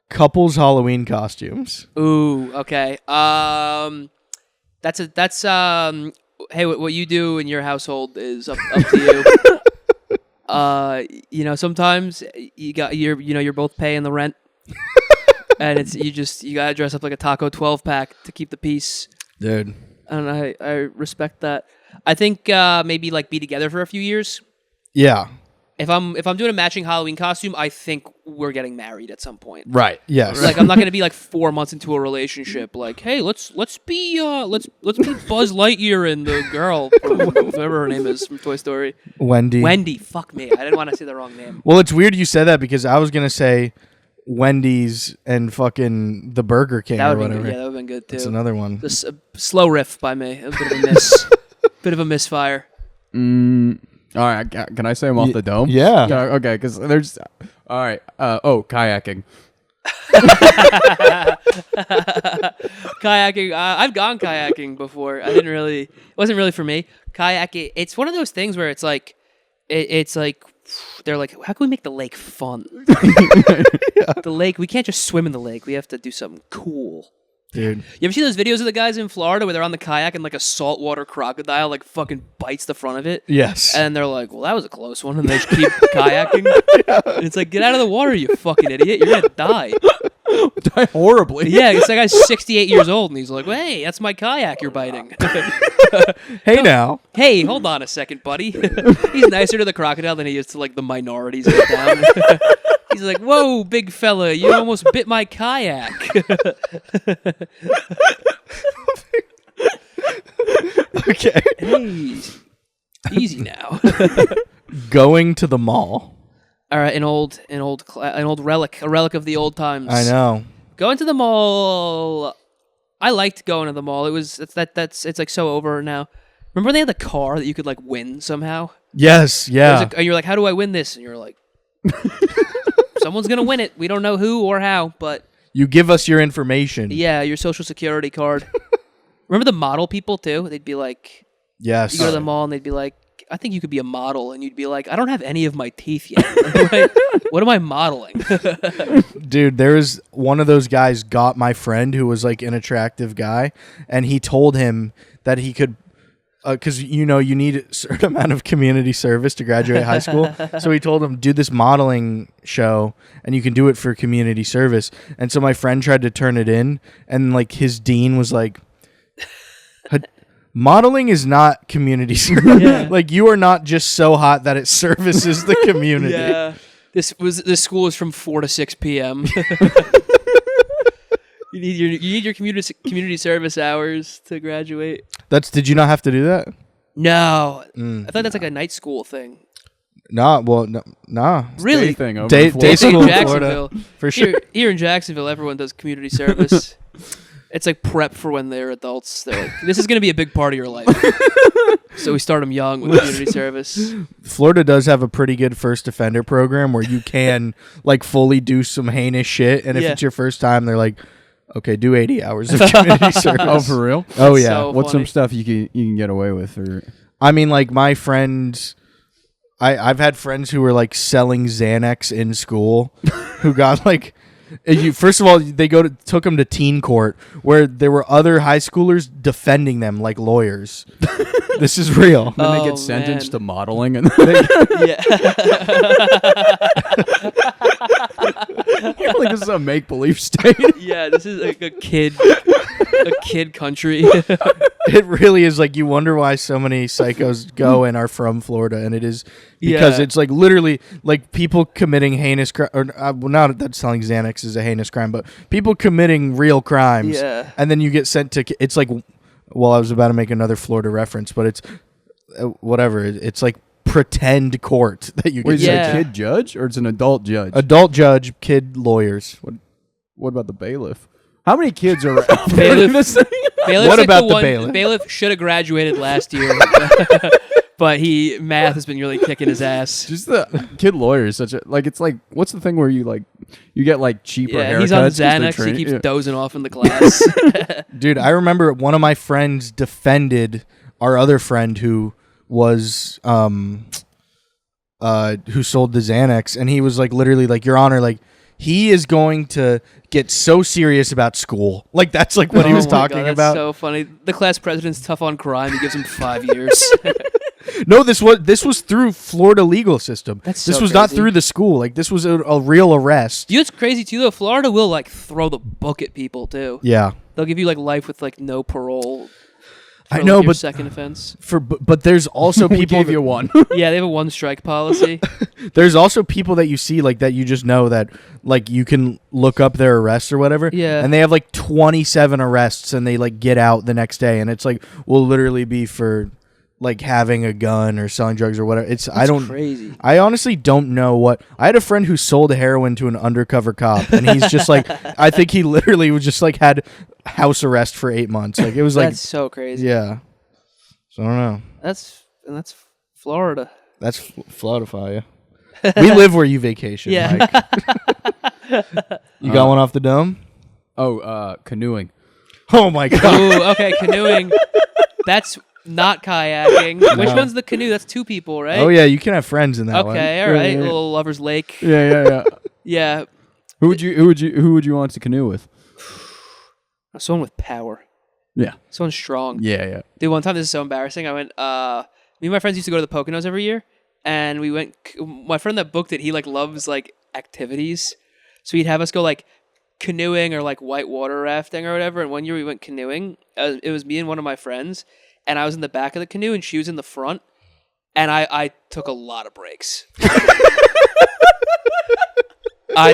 Couples Halloween costumes. Ooh, okay. That's hey, what you do in your household is up to you. Sometimes you're both paying the rent, and it's you gotta dress up like a Taco 12-pack to keep the peace. Dude. And I respect that. I think maybe like be together for a few years. Yeah. If I'm doing a matching Halloween costume, I think we're getting married at some point. Right. Yes. Like I'm not gonna be like 4 months into a relationship. Like, hey, let's be Buzz Lightyear and the girl, whatever her name is from Toy Story. Wendy. Wendy. Fuck me. I didn't want to say the wrong name. Well, it's weird you said that because I was gonna say Wendy's and fucking the Burger King That or would have been whatever. good. Yeah, that would have been good too. That's another one. Just a slow riff by me. A bit of a miss. Bit of a misfire. All right, can I say I'm off the dome? Yeah. Okay, because there's... All right. Kayaking. Kayaking. I've gone kayaking before. It wasn't really for me. Kayaking. It's one of those things where it's like, they're like, how can we make the lake fun? The lake, we can't just swim in the lake. We have to do something cool. Dude. You ever see those videos of the guys in Florida where they're on the kayak and like a saltwater crocodile like fucking bites the front of it? Yes. And they're like, well, that was a close one. And they just keep kayaking. And it's like, get out of the water, you fucking idiot. You're going to die. Die horribly. Yeah, this guy's 68 years old and he's like, well, hey, that's my kayak you're biting. Hey now. Hey, hold on a second, buddy. He's nicer to the crocodile than he is to like the minorities in town. He's like, whoa, big fella, you almost bit my kayak. Okay. Hey, easy now. Going to the mall. All right, an old relic, a relic of the old times. I know. Going to the mall. I liked going to the mall. It's like so over now. Remember when they had the car that you could like win somehow? Yes. Yeah. And you're like, how do I win this? And you're like, someone's gonna win it. We don't know who or how, but You give us your information. yeah, your social security card. Remember the model people too? They'd be like, Yes. you go to the mall and they'd be like, I think you could be a model, and you'd be like, I don't have any of my teeth yet. What am I modeling? Dude, there was one of those guys got my friend who was like an attractive guy, and he told him that he could, because you need a certain amount of community service to graduate high school. So he told him, do this modeling show, and you can do it for community service. And so my friend tried to turn it in, and like his dean was like, modeling is not community service. Yeah. Like, you are not just so hot that it services the community. Yeah. This school is from 4 to 6 p.m. You need your community service hours to graduate. Did you not have to do that? No. I thought that's like a night school thing. Nah. Really? Day thing over Day in Florida. It's in school in Jacksonville. Florida, for sure. Here in Jacksonville, everyone does community service. It's like prep for when they're adults. They're like, this is going to be a big part of your life. So we start them young with community service. Florida does have a pretty good first offender program where you can like fully do some heinous shit, and if Yeah. it's your first time, they're like, okay, do 80 hours of community service. Oh, for real? Oh yeah. So What's funny. some stuff you can get away with? Or I mean, like my friends, I've had friends who were like selling Xanax in school, who got like. First of all, they took them to teen court where there were other high schoolers defending them like lawyers. This is real. then they Oh, get sentenced to man. modeling, and Yeah. like this is a make believe state. Yeah, this is like a kid country. It really is. Like, you wonder why so many psychos go and are from Florida, and it is because Yeah. it's like literally like people committing heinous not that selling Xanax is a heinous crime, but people committing real crimes. Yeah. And then you get sent to. It's like, well, I was about to make another Florida reference, but it's whatever. It's like pretend court that you get. Wait, is Yeah. it a kid judge or it's an adult judge? Adult judge, kid lawyers. What about the bailiff? How many kids are Bailiff. this thing? Bailiff's What like about the one, bailiff? Bailiff should have graduated last year, but math has been really kicking his ass. Just the kid lawyer is such a it's like what's the thing where you get like cheaper Yeah, haircuts? he's on 'cause they're Xanax. He trained- keeps yeah. dozing off in the class. Dude, I remember one of my friends defended our other friend who was who sold the Xanax, and he was like literally like, Your Honor, like he is going to get so serious about school. Like that's like what he was Oh my talking God, that's about. so funny. The class president's tough on crime. He gives him 5 years. No, this was through Florida legal system. That's this so was not crazy. through the school. Like this was a real arrest. You know what's crazy too though? Florida will like throw the book at people too. Yeah. They'll give you like life with like no parole. I for, know, like, your but second offense. but there's also We people gave you one. Yeah, they have a 1 strike policy. There's also people that you see like that you just know that like you can look up their arrests or whatever. Yeah. And they have like 27 arrests and they like get out the next day, and it's like will literally be for like having a gun or selling drugs or whatever. That's crazy. I honestly don't know what. I had a friend who sold heroin to an undercover cop, and he's just like I think he literally was just like had house arrest for 8 months. Like it was like That's so crazy. yeah. So I don't know. That's Florida. That's Florida. We live where you vacation. Yeah. Mike. You got one off the dome? Canoeing. Oh my god. Ooh, okay, canoeing. That's not kayaking. Which one's the canoe? That's 2 people, right? Oh yeah, you can have friends in that one. Okay, all right. Yeah. Little Lover's Lake. Yeah. Yeah. Who would you want to canoe with? Someone with power. Yeah. Someone strong. Yeah. Dude, one time, this is so embarrassing. I went, me and my friends used to go to the Poconos every year. And we went, my friend that booked it, he like loves like activities. So he'd have us go like canoeing or like whitewater rafting or whatever. And one year we went canoeing. It was me and one of my friends. And I was in the back of the canoe and she was in the front. And I took a lot of breaks.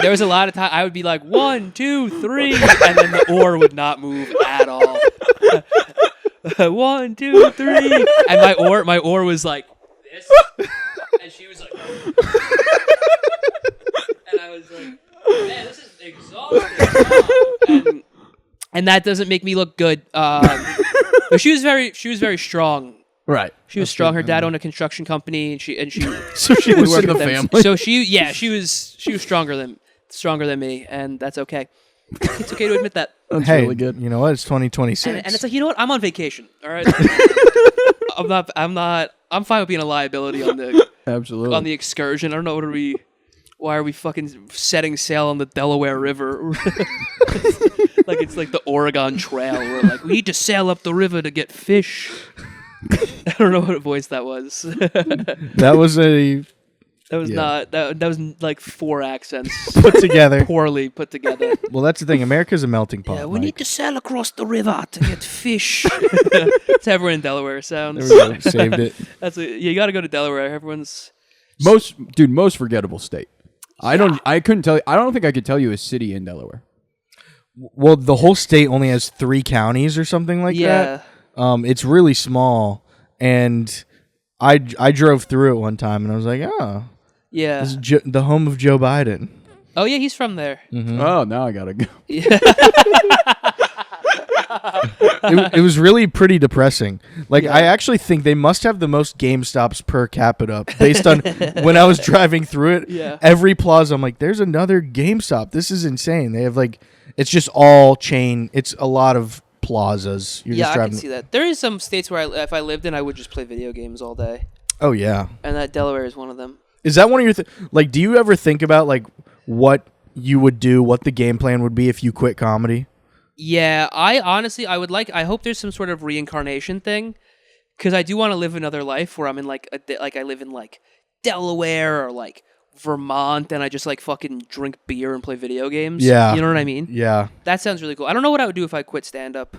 There was a lot of time I would be like 1, 2, 3, and then the oar would not move at all. 1, 2, 3, and my oar was like this, and she was like, and I was like, man, this is exhausting. And that doesn't make me look good. But she was very strong. Right. She was strong. Her dad owned a construction company, and she So she was worked in in the the family. family. so she was stronger than me, and that's okay. It's okay to admit that. That's hey, really good. you know what? It's 2026. And it's like, you know what? I'm on vacation. All right. I'm fine with being a liability on the Absolutely. on the excursion. I don't know why are we fucking setting sail on the Delaware River? Like it's like the Oregon Trail. We're like, we need to sail up the river to get fish. I don't know what voice that was. that was a That was Yeah. not that was like 4 accents put together. poorly put together. Well, that's the thing. America's a melting pot. Yeah, we Mike. need to sail across the river to get fish. That's how everyone in Delaware sounds. There we go. Saved it. You got to go to Delaware. Everyone's most forgettable state. I don't think I could tell you a city in Delaware. Well, the whole state only has 3 counties or something like that. It's really small, and I drove through it one time, and I was like, oh, yeah. this is the home of Joe Biden. Oh yeah, he's from there. Mm-hmm. Oh, now I gotta go. Yeah. It was really pretty depressing. Like, Yeah. I actually think they must have the most GameStops per capita based on when I was driving through it. Yeah. Every plaza, I'm like, there's another GameStop. This is insane. They have it's just all chain. It's a lot of plazas. You're Yeah, just I driving. can see that. There is some states where if I lived in, I would just play video games all day, Oh yeah. and that Delaware is one of them. Is that one of your do you ever think about what you would do, what the game plan would be if you quit comedy? Yeah, I I hope there's some sort of reincarnation thing, because I do want to live another life where I'm in I live in Delaware or Vermont, and I just fucking drink beer and play video games. Yeah. You know what I mean? Yeah. That sounds really cool. I don't know what I would do if I quit stand up.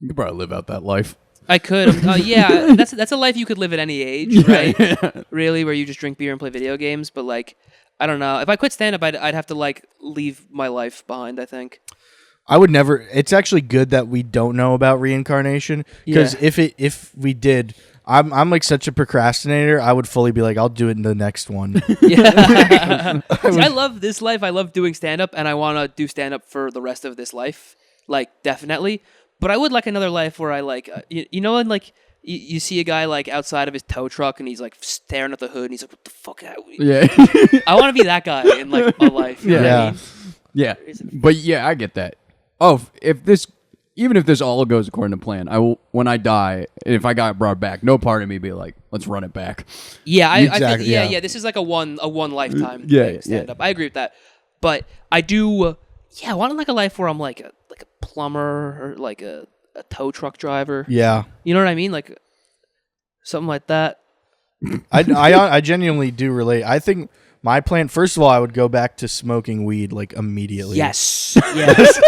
You could probably live out that life. I could. Yeah, that's a life you could live at any age, right? Really, where you just drink beer and play video games. But I don't know. If I quit stand up, I'd have to leave my life behind, I think. I would never. It's actually good that we don't know about reincarnation, because if we did, I'm such a procrastinator. I would fully be I'll do it in the next one. Yeah. See, I love this life. I love doing stand up, and I want to do stand up for the rest of this life. Definitely. But I would like another life where I you know, when you see a guy outside of his tow truck and he's staring at the hood and he's like, "What the fuck?" Yeah. I want to be that guy in my life. You know what I mean? Yeah. But yeah, I get that. Oh, even if this all goes according to plan, I will, when I die, if I got brought back, no part of me be let's run it back. Yeah, Exactly, I think, yeah. This is a one lifetime Yeah, stand up. I agree with that. But I do, I want a life where I'm like a plumber or a tow truck driver. Yeah. You know what I mean? Something like that. I genuinely do relate. I think my plan, first of all, I would go back to smoking weed immediately. Yes. Yes.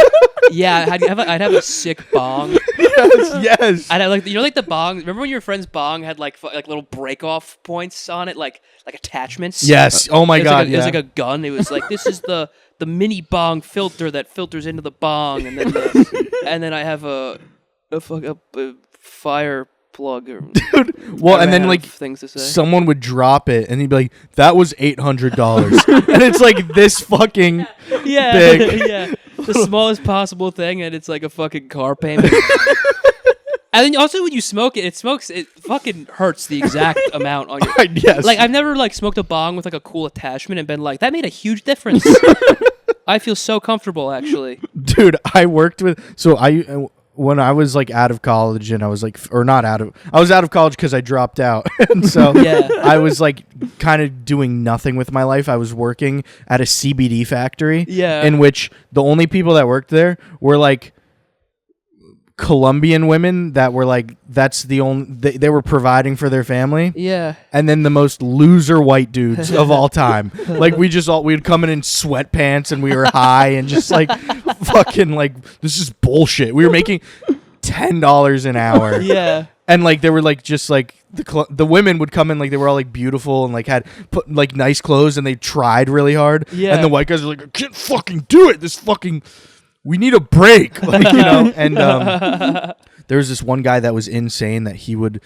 Yeah, I'd have a sick bong. Yes. I'd have the bong. Remember when your friend's bong had little break off points on it, like attachments? Yes. Oh my God. It was like a gun. It was this is the mini bong filter that filters into the bong, and then and then I have a fire plug. Well, and then things to say. someone would drop it, and he'd be like, "That was $800," and it's this fucking Yeah, big. yeah, the smallest possible thing, and it's like a fucking car payment. And then also when you smoke it, it fucking hurts the exact amount on your. Yes. I've never smoked a bong with a cool attachment and been that made a huge difference. I feel so comfortable actually. Dude, I worked with when I was out of college, and I was I was out of college because I dropped out, and so Yeah. I was kind of doing nothing with my life. I was working at a CBD factory, Yeah. in which the only people that worked there were Colombian women that were that's the only they were providing for their family. Yeah. And then the most loser white dudes of all time. We'd come in sweatpants, and we were high and just fucking this is bullshit. We were making $10 an hour. Yeah. And they were the women would come in they were all beautiful and had put nice clothes, and they tried really hard. Yeah. And the white guys were I can't fucking do it. We need a break. And there was this one guy that was insane that he would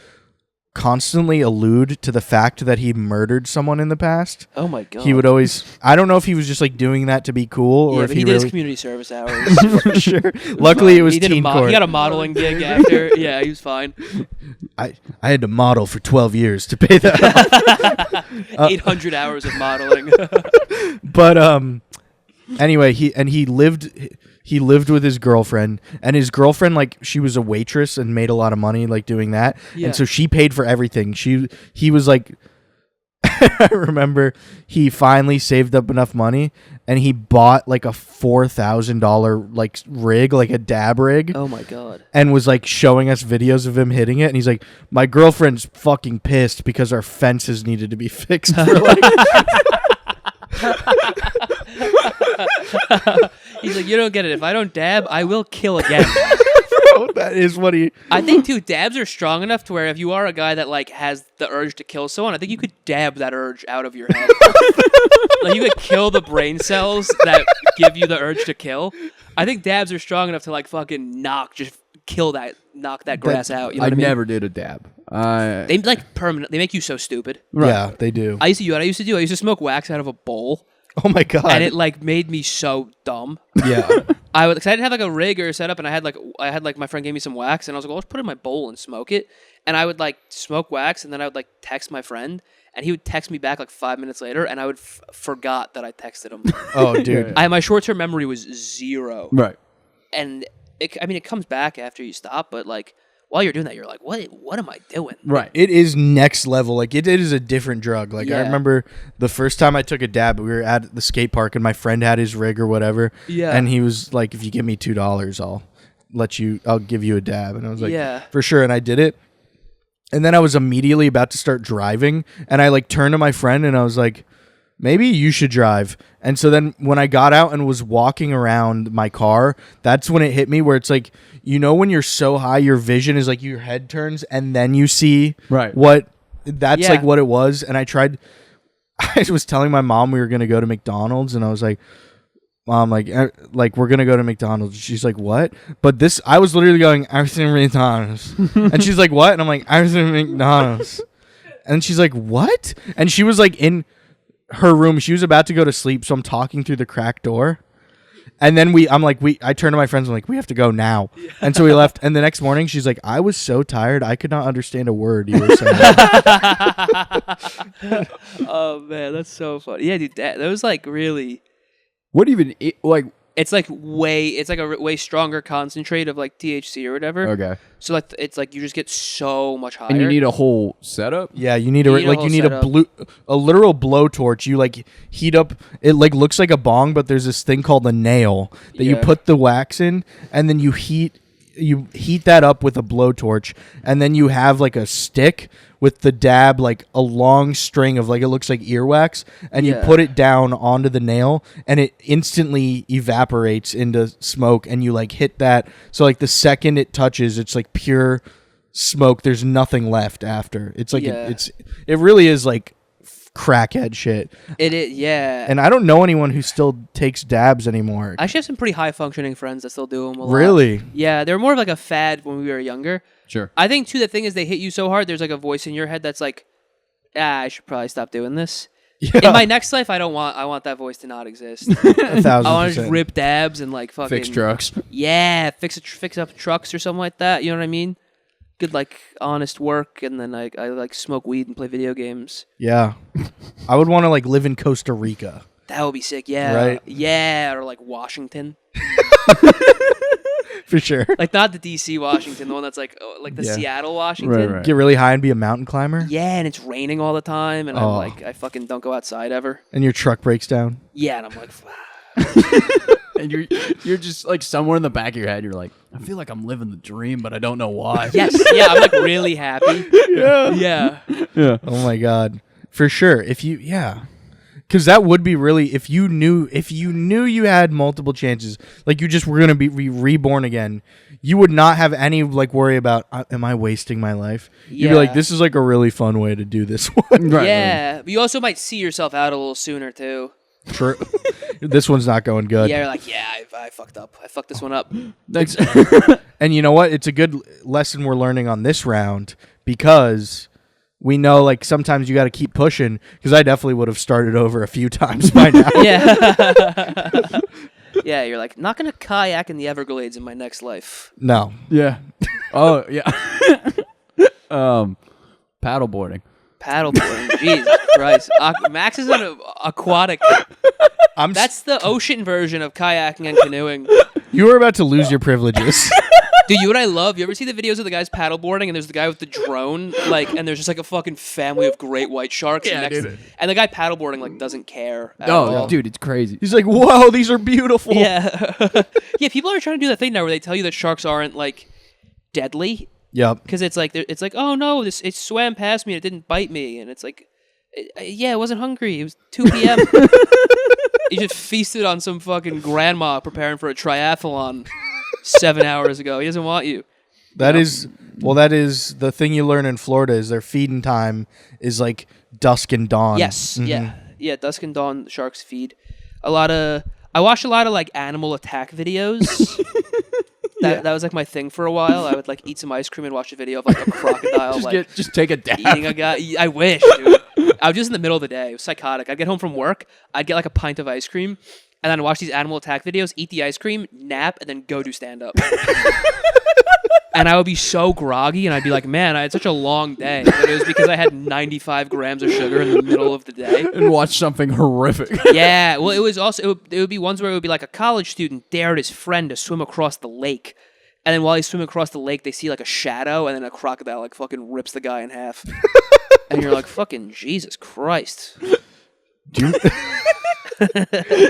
constantly allude to the fact that he murdered someone in the past. Oh my God. He would always, I don't know if he was just doing that to be cool, or Yeah, if but he did his really community service hours. for sure. Luckily it was he did teen court. he got a modeling gig after. Yeah, he was fine. I had to model for 12 years to pay that off. 800 hours of modeling. But anyway, he lived he lived with his girlfriend, and his girlfriend, like, she was a waitress and made a lot of money, like, doing that. Yeah. And so she paid for everything. He was like, I remember he finally saved up enough money and he bought like a $4,000 like rig, like a dab rig. Oh my God. And was like showing us videos of him hitting it. And he's like, my girlfriend's fucking pissed because our fences needed to be fixed for like He's like, you don't get it. If I don't dab, I will kill again. Bro, that is what he I think too, dabs are strong enough to where if you are a guy that like has the urge to kill someone, I think you could dab that urge out of your head. Like you could kill the brain cells that give you the urge to kill. I think dabs are strong enough to like fucking knock that grass out. You know I what I mean? never did a dab. They like permanent. They make you so stupid. Yeah, they do. I used to do. I used to smoke wax out of a bowl, Oh my God. and it like made me so dumb. Yeah. Cause I didn't have like a rig or a setup, and I had like my friend gave me some wax, and I was like, well, let's put it in my bowl and smoke it. And I would like smoke wax, and then I would like text my friend, and he would text me back like 5 minutes later, and I would forgot that I texted him. Oh, dude. My short-term memory was 0, Right. and it comes back after you stop, but like while you're doing that, you're like, what am I doing? Right. It is next level. Like it is a different drug. Like I Yeah. remember the first time I took a dab, we were at the skate park and my friend had his rig or whatever. Yeah. And he was like, if you give me $2, I'll give you a dab. And I was like, Yeah. for sure. And I did it. And then I was immediately about to start driving and I like turned to my friend and I was like, maybe you should drive. And so then when I got out and was walking around my car, that's when it hit me where it's like, you know, when you're so high, your vision is like your head turns and then you see that's Yeah. like what it was. And I was telling my mom we were going to go to McDonald's and I was like, Mom, like we're going to go to McDonald's. She's like, what? But I was literally going, I was in McDonald's. And she's like, what? And I'm like, I was in McDonald's. And she's like, what? And she was like in her room. She was about to go to sleep. So I'm talking through the cracked door. And then I turned to my friends and I'm like, we have to go now. Yeah. And so we left. And the next morning she's like, I was so tired. I could not understand a word you were saying. Oh man, that's so funny. Yeah, dude, that was like really. What even like? It's like a way stronger concentrate of like THC or whatever. Okay. So like it's like you just get so much higher. And you need a whole setup. Yeah, you need a literal blowtorch. You like heat up. It like looks like a bong, but there's this thing called a nail that you put the wax in, and then you heat that up with a blowtorch, and then you have like a stick with the dab, like a long string of like it looks like earwax, and you put it down onto the nail, and it instantly evaporates into smoke, and you like hit that. So like the second it touches, it's like pure smoke. There's nothing left after. It's like it really is like crackhead shit. It is, yeah. And I don't know anyone who still takes dabs anymore. I actually have some pretty high functioning friends that still do them a lot. Really? Yeah, they're more of like a fad when we were younger. Sure. I think too the thing is they hit you so hard. There's like a voice in your head that's like, I should probably stop doing this. Yeah. In my next life, I want that voice to not exist. 1,000%. I want to just rip dabs and like fucking Fix trucks. Yeah, fix up trucks or something like that. You know what I mean? Good like honest work, and then I like smoke weed and play video games. Yeah. I would want to like live in Costa Rica. That would be sick. Yeah. Right. Yeah, or like Washington. For sure. Like not the DC Washington, the one that's like the Seattle Washington. Right. Get really high and be a mountain climber. Yeah, and it's raining all the time, and I fucking don't go outside ever. And your truck breaks down. Yeah, and I'm like, And you're just like somewhere in the back of your head, you're like, I feel like I'm living the dream, but I don't know why. yes, yeah, I'm like really happy. Yeah. Oh my God. For sure. Because that would be really, if you knew you had multiple chances, like you just were going to be reborn again, you would not have any like worry about, am I wasting my life? You'd be like, this is like a really fun way to do this one. Right. Yeah, but you also might see yourself out a little sooner too. True. This one's not going good. Yeah, you're like, I fucked up. I fucked this one up. Thanks. And you know what? It's a good lesson we're learning on this round because we know like sometimes you got to keep pushing, because I definitely would have started over a few times by now. Yeah. Yeah, you're like, not going to kayak in the Everglades in my next life. No. Yeah. Oh, yeah. Paddleboarding. Paddleboarding. Jesus Christ. Max is an aquatic. That's the ocean version of kayaking and canoeing. You were about to lose your privileges. Dude, you know what I love? You ever see the videos of the guys paddleboarding and there's the guy with the drone, like, and there's just like a fucking family of great white sharks. Yeah, and the guy paddleboarding like doesn't care. At Oh, all. dude, it's crazy. He's like, whoa, these are beautiful. Yeah. Yeah, people are trying to do that thing now where they tell you that sharks aren't like deadly. Yep. Because it's like, oh no, it swam past me and it didn't bite me. And it's like, yeah, I wasn't hungry. It was 2 p.m. He just feasted on some fucking grandma preparing for a triathlon 7 hours ago. He doesn't want you. That is the thing you learn in Florida is their feeding time is like dusk and dawn. Yes, yeah, dusk and dawn sharks feed. I watched a lot of like animal attack videos. That was like my thing for a while. I would like eat some ice cream and watch a video of like a crocodile Just take a dab. eating a guy. I wish, dude. I was just in the middle of the day. It was psychotic. I'd get home from work. I'd get like a pint of ice cream, and then watch these animal attack videos, eat the ice cream, nap, and then go do stand up. And I would be so groggy, and I'd be like, man, I had such a long day. But it was because I had 95 grams of sugar in the middle of the day. And watch something horrific. Yeah, well, it was also, it would be ones where it would be like a college student dared his friend to swim across the lake. And then while he's swimming across the lake, they see like a shadow, and then a crocodile like fucking rips the guy in half. And you're like, fucking Jesus Christ. Do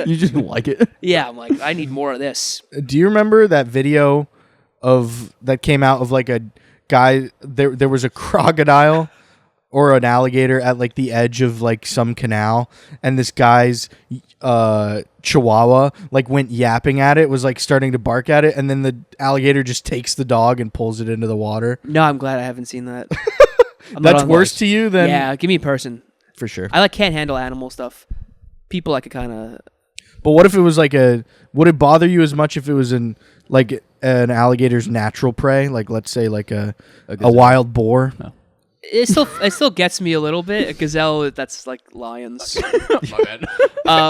You just like it. Yeah, I'm like, I need more of this. you remember that video that came out of like a guy? There was a crocodile or an alligator at like the edge of like some canal, and this guy's chihuahua like went yapping at it, was like starting to bark at it, and then the alligator just takes the dog and pulls it into the water. No, I'm glad I haven't seen that. That's worse to you than Yeah, give me a person. for sure. I like can't handle animal stuff. People I could kind of. But what if it was like would it bother you as much if it was an alligator's natural prey, like let's say like a wild boar? No. It still gets me a little bit. A gazelle, that's like lions. My bad.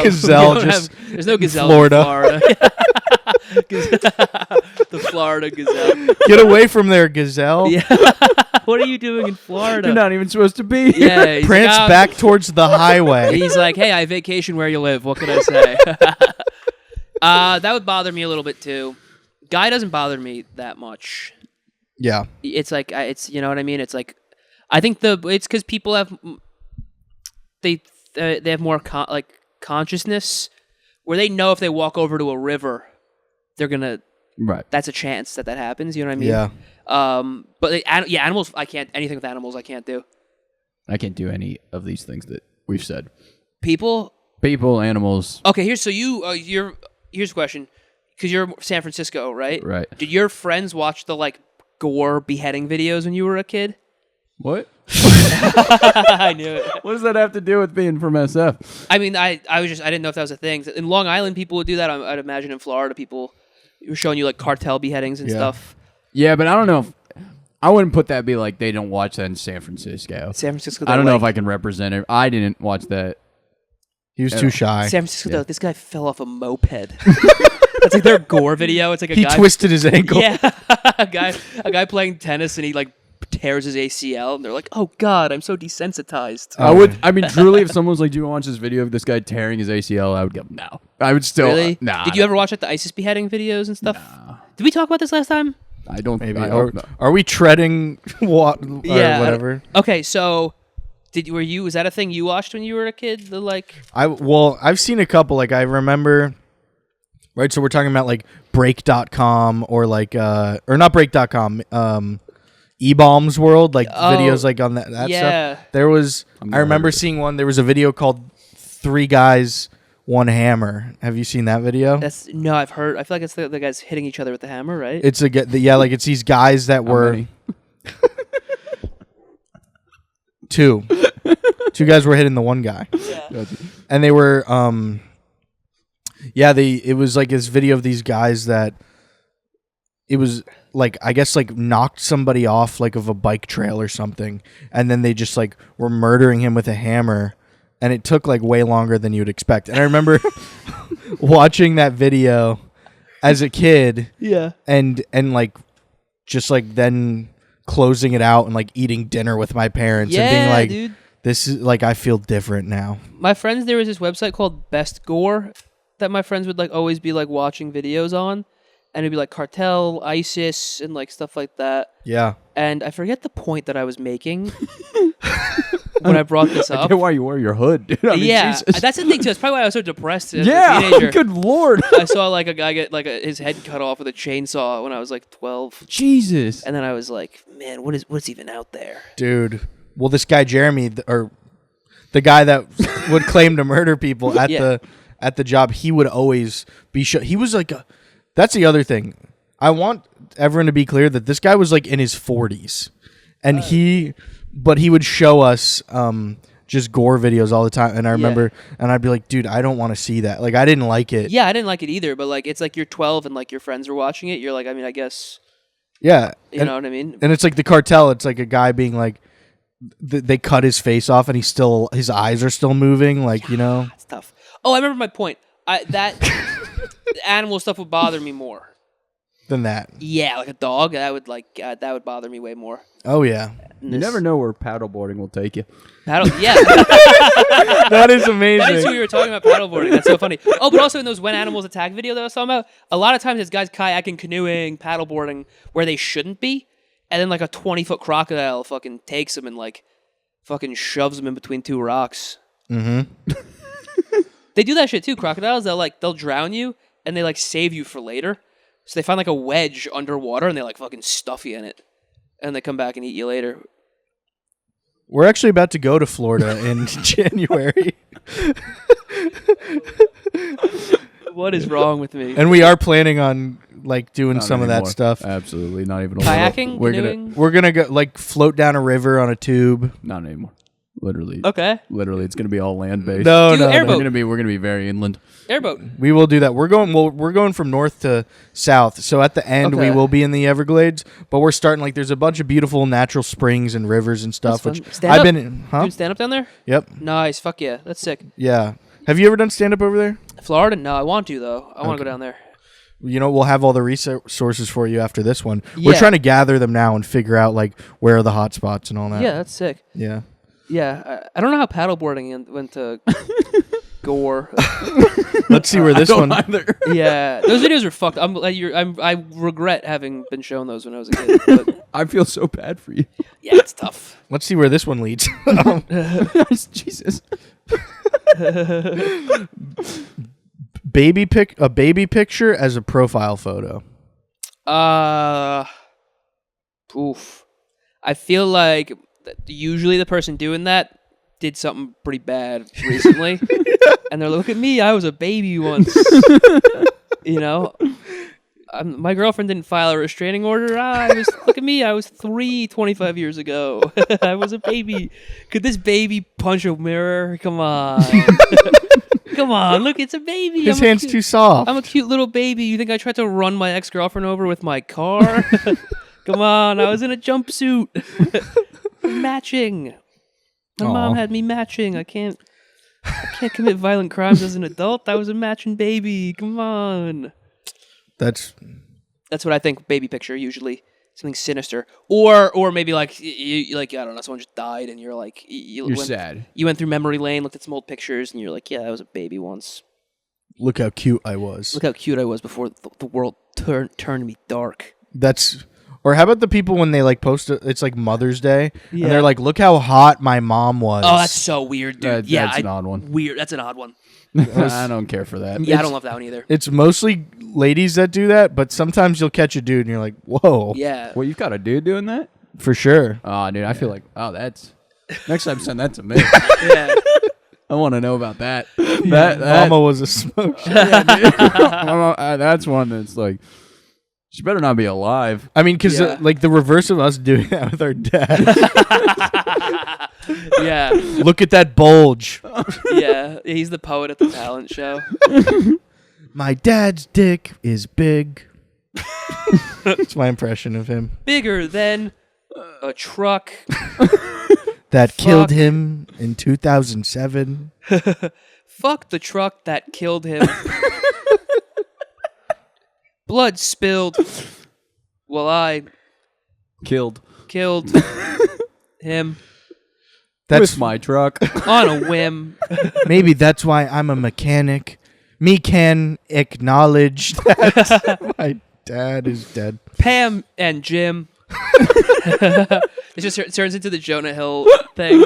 Gazelle, we don't just there's no gazelle Florida. in Florida. The Florida gazelle. Get away from there, gazelle. Yeah. What are you doing in Florida? You're not even supposed to be. Yeah. He's Prance like, back towards the highway. He's like, hey, I vacation where you live. What can I say? That would bother me a little bit too. Guy doesn't bother me that much. Yeah. It's like it's you know what I mean. It's like I think it's because people have they have more consciousness where they know if they walk over to a river, they're gonna. Right. That's a chance that happens. You know what I mean? Yeah. But animals. I can't anything with animals. I can't do. I can't do any of these things that we've said. People, animals. Okay, here's a question, because you're San Francisco, right? Right. Did your friends watch the like gore beheading videos when you were a kid? What? I knew it. What does that have to do with being from SF? I mean, I didn't know if that was a thing. In Long Island, people would do that. I'd imagine in Florida, people were showing you like cartel beheadings and stuff. Yeah, but I don't know if I wouldn't put that be like they don't watch that in San Francisco. San Francisco. I don't know if I can represent it. I didn't watch that. He was too shy. San Francisco. This guy fell off a moped. That's like their gore video. It's like He guy twisted his ankle. Yeah, a guy playing tennis and he like tears his ACL, and they're like, "Oh God, I'm so desensitized." I mean, truly, if someone was like, "Do you want to watch this video of this guy tearing his ACL?" I would go, "No." I would still. Really? Nah. Did you ever watch like the ISIS beheading videos and stuff? Nah. Did we talk about this last time? I don't. Maybe. I hope not. Are we treading what? Yeah, Or whatever. Okay, so was that a thing you watched when you were a kid? I've seen a couple. Like I remember. Right, so we're talking about like break.com or like or not break.com, eBaum's World, like videos like on that stuff. There was I remember seeing one. There was a video called 3 Guys, 1 Hammer. Have you seen that video? No, I've heard. I feel like it's the guys hitting each other with the hammer, right? It's like it's these guys that were two guys were hitting the one guy. Yeah. And they were it was like this video of these guys that it was like I guess like knocked somebody off like of a bike trail or something, and then they just like were murdering him with a hammer, and it took like way longer than you'd expect. And I remember watching that video as a kid, and like just like then closing it out and like eating dinner with my parents and being like, dude. This is like I feel different now. My friends, there was this website called Best Gore that my friends would like always be like watching videos on, and it'd be like cartel, ISIS, and like stuff like that. Yeah. And I forget the point that I was making when I brought this I up. get why you wear your hood, dude. I mean, Yeah, Jesus. that's the thing too. That's probably why I was so depressed as a Yeah, teenager. good lord. I saw like a guy get like his head cut off with a chainsaw when I was like 12, Jesus. and then I was like, man, what's even out there? Dude. Well, this guy Jeremy, or the guy that would claim to murder people at Yeah. the job, he would always be he was like that's the other thing. I want everyone to be clear that this guy was like in his 40s, and he would show us just gore videos all the time. And I remember, and I'd be like, dude, I don't want to see that. Like, I didn't like it. Yeah, I didn't like it either. But like, it's like you're 12 and like your friends are watching it. You're like, I mean, I guess Yeah. you know what I mean. And it's like the cartel. It's like a guy being like, they cut his face off, and his eyes are still moving. Like, you know, That's tough. Oh, I remember my point. That the animal stuff would bother me more. than that. Yeah, like a dog, that would bother me way more. Oh yeah. You never know where paddleboarding will take you. Yeah. That is That is who amazing. we were talking about paddleboarding. That's so funny. Oh, but also in those When Animals Attack video that I was talking about, a lot of times it's guys kayaking, canoeing, paddleboarding where they shouldn't be, and then like a 20-foot crocodile fucking takes them and like fucking shoves them in between two rocks. Mm-hmm. They do that shit too. Crocodiles, they'll drown you and they like save you for later. So they find like a wedge underwater and they like fucking stuff you in it, and they come back and eat you later. We're actually about to go to Florida in January. What is wrong with me? And we are planning on like doing Not some of that anymore. stuff. Absolutely, not even a Kayaking, little. canoeing. We're gonna go like float down a river on a tube. Not anymore. Literally, Okay. it's gonna be all land based. No, Do no, airboat. no. We're gonna be very inland. Airboat. We will do that. We're going from north to south. So at the end we Okay. will be in the Everglades, but we're starting like there's a bunch of beautiful natural springs and rivers and stuff. That's Which fun. Stand I've up? been in. Huh? Dude, stand up down there? Yep. Nice. Fuck yeah. That's sick. Yeah. Have you ever done stand up over there? Florida? No, I want to though. I want to go down there. You know, we'll have all the resources for you after this one. We're Yeah. trying to gather them now and figure out like where are the hot spots and all that. Yeah, that's sick. Yeah. Yeah, I don't know how paddleboarding went to gore. Let's see where this one. Either. Yeah, those videos are fucked. I regret having been shown those when I was a kid. But I feel so bad for you. yeah, it's tough. Let's see where this one leads. Jesus. A baby picture as a profile photo. Oof. I feel like usually the person doing that did something pretty bad recently, and they're like, "Look at me, I was a baby once." You know, my girlfriend didn't file a restraining order. Look at me, I was 25 years ago. I was a baby. Could this baby punch a mirror? Come on. Come on, look, it's a baby. His hand's too soft. I'm a cute little baby. You think I tried to run my ex-girlfriend over with my car? Come on, I was in a jumpsuit. Matching. My mom had me matching. I can't commit violent crimes as an adult. I was a matching baby. Come on. That's That's what I think baby picture usually. Something sinister. Or maybe like you like I don't know, someone just died and you're like You're sad. You went through memory lane, looked at some old pictures, and you're like, yeah, I was a baby once. look how cute I was. Look how cute I was before the world turned me dark. Or how about the people when they like post it's like Mother's Day and Yeah. they're like, look how hot my mom was. Oh, that's so weird, dude. That's an odd one. Weird. That's an odd one. I don't care for that. Yeah, I don't love that one either. It's mostly ladies that do that, but sometimes you'll catch a dude and you're like, whoa. Yeah. Well, you've got a dude doing that? For sure. Oh, dude, I feel like, that's... Next time, send that to me. Yeah. I want to know about that. Mama was a smoke show. That's one that's like, she better not be alive. I mean, because Yeah. like the reverse of us doing that with our dad. Yeah. Look at that bulge. Yeah. He's the poet at the talent show. My dad's dick is big. That's my impression of him. Bigger than a truck. That killed him in 2007. Fuck the truck that killed him. Blood spilled. Well, I Killed. killed him That's With my truck. on a whim. maybe that's why I'm a mechanic. Me can acknowledge that my Dad is dead. Pam and Jim. It just turns into the Jonah Hill thing.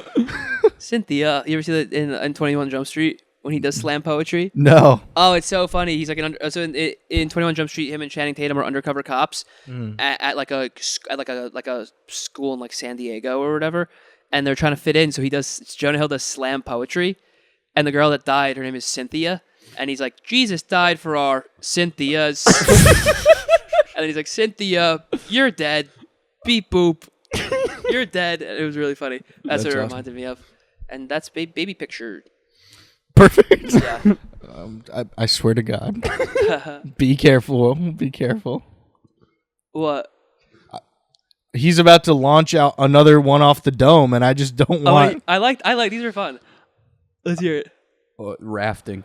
Cynthia, you ever see that in 21 Jump Street when he does slam poetry? No. Oh, it's so funny. He's like in 21 Jump Street, him and Channing Tatum are undercover cops at like a school in like San Diego or whatever, and they're trying to fit in. So Jonah Hill does slam poetry, and the girl that died, her name is Cynthia, and he's like, Jesus died for our Cynthias, and then he's like, Cynthia, you're dead. Beep boop. You're dead. And it was really funny. That's what it reminded me of. And that's baby picture. Perfect. Yeah. I swear to God. Be careful. Be careful. What? He's about to launch out another one off the dome, and I just don't want. I like these are fun. Let's hear it. Rafting.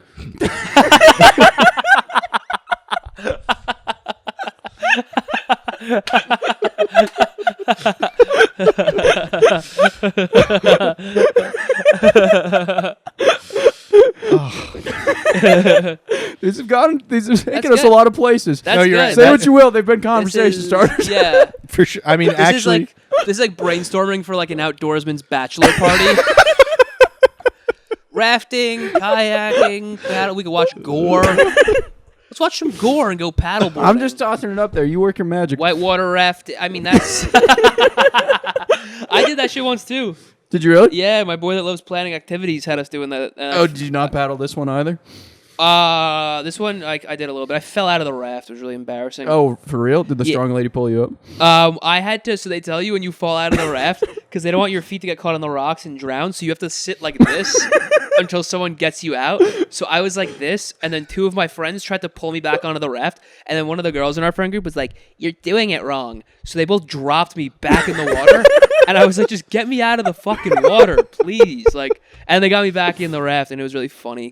These have taken us a lot of places. That's good. Right. Say what you will, they've been conversation starters. Yeah. For sure. I mean, This is like brainstorming for like an outdoorsman's bachelor party. Rafting, kayaking, paddle. We could watch gore. Let's watch some gore and go paddleboarding. I'm just tossing it up there. You work your magic. Whitewater raft. I mean, that's. I did that shit once too. Did you really? Yeah, my boy that loves planning activities had us doing that. Did you not paddle this one either? This one I did a little bit. I fell out of the raft. It was really embarrassing. Oh, for real? Did the strong lady pull you up? I had to. So they tell you when you fall out of the raft because they don't want your feet to get caught on the rocks and drown. So you have to sit like this until someone gets you out. So I was like this, and then two of my friends tried to pull me back onto the raft, and then one of the girls in our friend group was like, "You're doing it wrong." So they both dropped me back in the water, and I was like, "Just get me out of the fucking water, please!" Like, and they got me back in the raft, and it was really funny.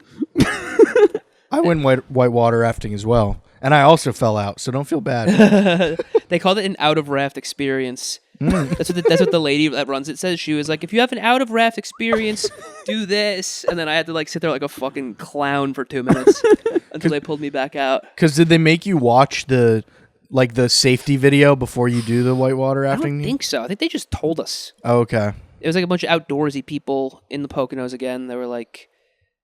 I went whitewater rafting as well, and I also fell out, so don't feel bad. They called it an out of raft experience. That's what the lady that runs it says. She was like, if you have an out of raft experience, do this. And then I had to like sit there like a fucking clown for 2 minutes until they pulled me back out. Because did they make you watch the safety video before you do the whitewater rafting? I don't think so. I think they just told us. Oh, okay. It was like a bunch of outdoorsy people in the Poconos again. They were like,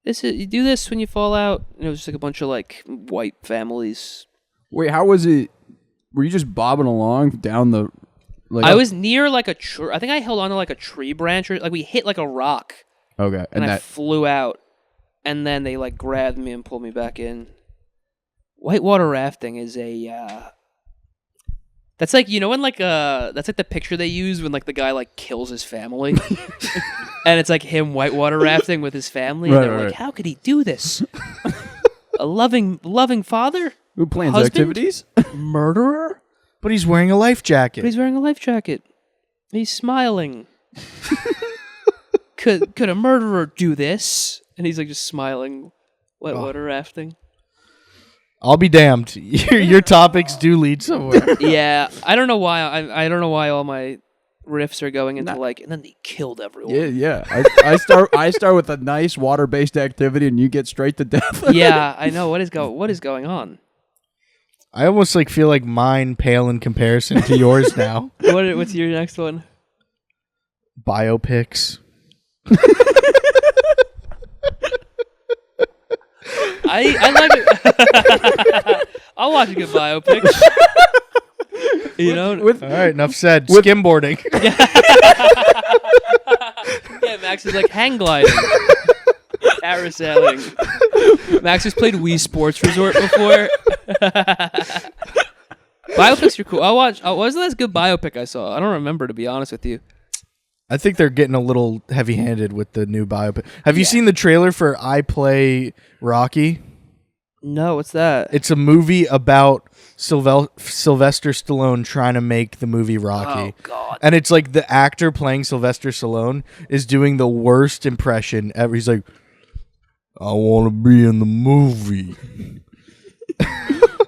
you do this when you fall out. And it was just like a bunch of like white families. Wait, how was it? Were you just bobbing along down the... I was near like a tree. I think I held on to like a tree branch or like we hit like a rock. Okay. And I flew out. And then they like grabbed me and pulled me back in. Whitewater rafting is a that's like, you know, when like that's like the picture they use when like the guy like kills his family. And it's like him whitewater rafting with his family. And they're like, how could he do this? A loving father? Who plans husband? activities? Murderer? But he's wearing a life jacket. But he's wearing a life jacket. He's smiling. Could a murderer do this? And he's like just smiling. Whitewater rafting. I'll be damned. Your topics do lead somewhere. Yeah, I don't know why. I don't know why all my riffs are going into like, and then they killed everyone. Yeah. I start with a nice water-based activity, and you get straight to death. Yeah, I know. What is going on? I almost like feel like mine pale in comparison to yours now. What's your next one? Biopics. I like it. I'll watch a good biopic. You know? All right, enough said. Skimboarding. Yeah, Max is like hang gliding. Parasailing. Max has played Wii Sports Resort before. Biopics are cool. Wasn't that a good biopic I saw? I don't remember, to be honest with you. I think they're getting a little heavy-handed with the new biopic. Have you seen the trailer for I Play Rocky? No, what's that? It's a movie about Sylvester Stallone trying to make the movie Rocky. Oh, God. And it's like the actor playing Sylvester Stallone is doing the worst impression ever. He's like, I want to be in the movie.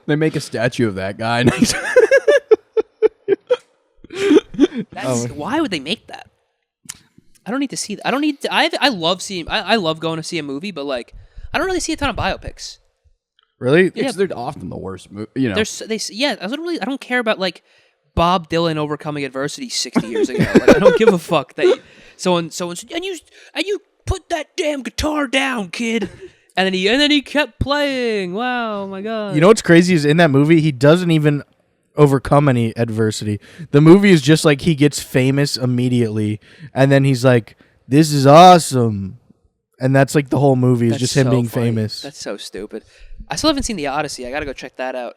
They make a statue of that guy. Why would they make that? I don't need to see that. I don't need to, I love seeing I love going to see a movie, but like I don't really see a ton of biopics. Really? Yeah, 'cause they're often the worst. You know. I don't care about like Bob Dylan overcoming adversity 60 years ago. Like, I don't give a fuck that someone said, and you put that damn guitar down, kid. And then he kept playing. Wow, my god. You know what's crazy is in that movie he doesn't even overcome any adversity. The movie is just like he gets famous immediately, and then he's like, "This is awesome," and that's like the whole movie is just him being funny. famous. That's so stupid. I still haven't seen The Odyssey. I gotta go check that out.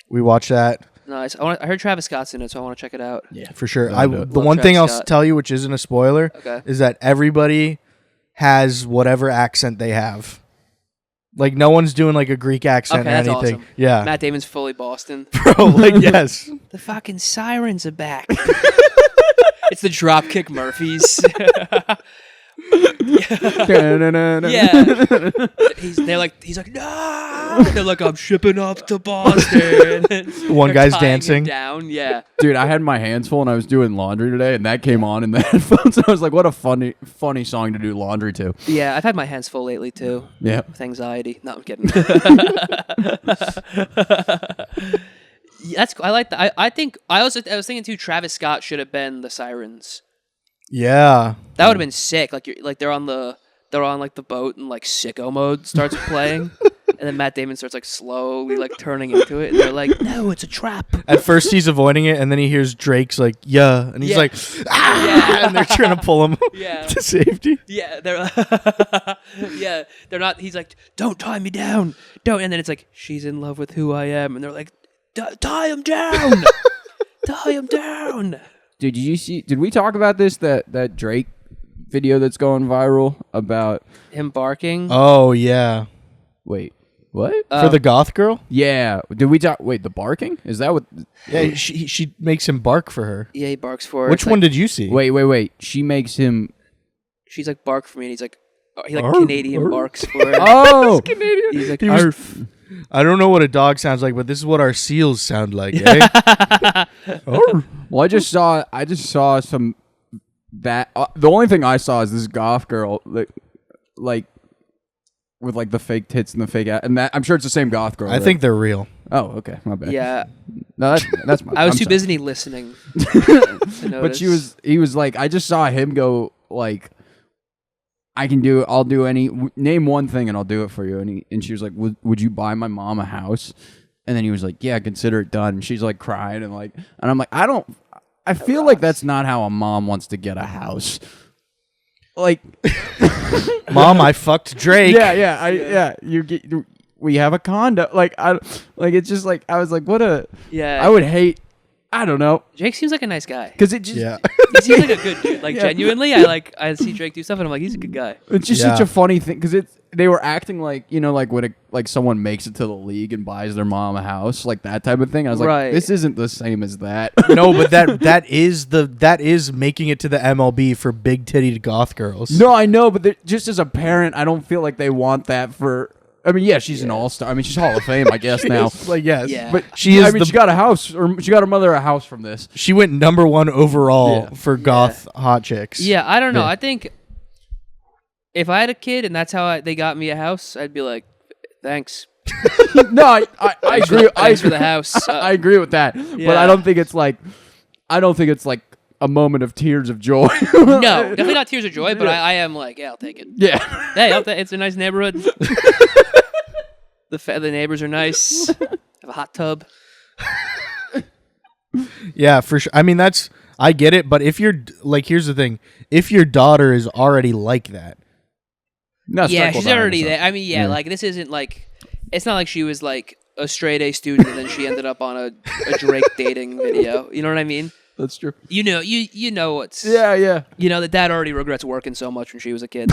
We watched that. No, I heard Travis Scott's in it, so I want to check it out. Yeah, for sure. Love The one Travis thing I'll Scott. tell you, which isn't a spoiler, is that everybody has whatever accent they have. Like no one's doing like a Greek accent Okay, or that's anything. awesome. Yeah, Matt Damon's fully Boston. bro. Like yes. The fucking sirens are back. It's the Dropkick Murphys. Yeah. He's like, no. They're like, I'm shipping up to Boston. One They're guy's tying dancing. him down. Yeah. Dude, I had my hands full and I was doing laundry today, and that came on in the headphones. I was like, what a funny song to do laundry to. Yeah, I've had my hands full lately too. Yeah. With anxiety. No, I'm kidding. I like that. I was thinking too. Travis Scott should have been the Sirens. Yeah. That would have been sick. They're on like the boat and like sicko mode starts playing, and then Matt Damon starts like slowly like turning into it, and they're like, "No, it's a trap." At first he's avoiding it, and then he hears Drake's like, "Yeah," and he's Yeah. like, "Ah!" Yeah. and they're trying to pull him Yeah. to safety. Yeah, they're not. He's like, "Don't tie me down, don't." And then it's like, "She's in love with who I am," and they're like, "Tie him down, tie him down." Dude, did we talk about this, that Drake video that's going viral about... Him barking. Oh yeah. Wait, what? For the goth girl? Yeah. Did we talk... Wait, the barking? Is that what... Yeah, she makes him bark for her. Yeah, he barks for her. Which It's one like, did you see? Wait. She makes him... she's like, bark for me, and he's like, Arf, Canadian arf. barks for her. Oh! He's like, He was- "Arf." I don't know what a dog sounds like, but this is what our seals sound like, eh? Oh. Well, I just saw some... That... the only thing I saw is this goth girl, like with like the fake tits and the fake ass, and that I'm sure it's the same goth girl. I right? think they're real. Oh, okay, my bad. Yeah, No, that's my. I was I'm too sorry. busy listening. To But notice. he was like, I just saw him go like, I'll do any, name one thing and I'll do it for you. And she was like, would you buy my mom a house? And then he was like, yeah, consider it done. And she's like crying and I'm like, I feel like that's not how a mom wants to get a house. Like, Mom, I fucked Drake. we have a condo. It's just like, I was like, Yeah, I would hate, I don't know. Jake seems like a nice guy. Cause it just, Yeah. He seems like a good dude. Like Yeah. genuinely, I see Drake do stuff and I'm like, he's a good guy. it's just Yeah. such a funny thing. Cause they were acting like, like when someone makes it to the league and buys their mom a house, like that type of thing. I was like, Right. this isn't the same as that. No, but that is making it to the MLB for big titted goth girls. No, I know, but just as a parent, I don't feel like they want that for. I mean, yeah, she's an all-star. I mean, she's Hall of Fame, I guess now. Like yes, Yeah. But she is. she got a house, or she got her mother a house from this. She went #1 overall Yeah. for goth hot chicks. Yeah, I don't know. Yeah. I think if I had a kid and that's how they got me a house, I'd be like, thanks. No, I agree. Thanks for the house. I agree with that, but Yeah. I don't think it's like a moment of tears of joy. No, definitely not tears of joy, but I am like, yeah, I'll take it. Yeah. Hey, it's a nice neighborhood. The neighbors are nice. Have a hot tub. Yeah, for sure. I mean, I get it, but if you're like, here's the thing: if your daughter is already like that, No, Yeah, Speckle she's died already and there. stuff. I mean, yeah, like this isn't like, it's not like she was like a straight A student and then she ended up on a Drake dating video. You know what I mean? That's true. You know what's Yeah. You know that dad already regrets working so much when she was a kid.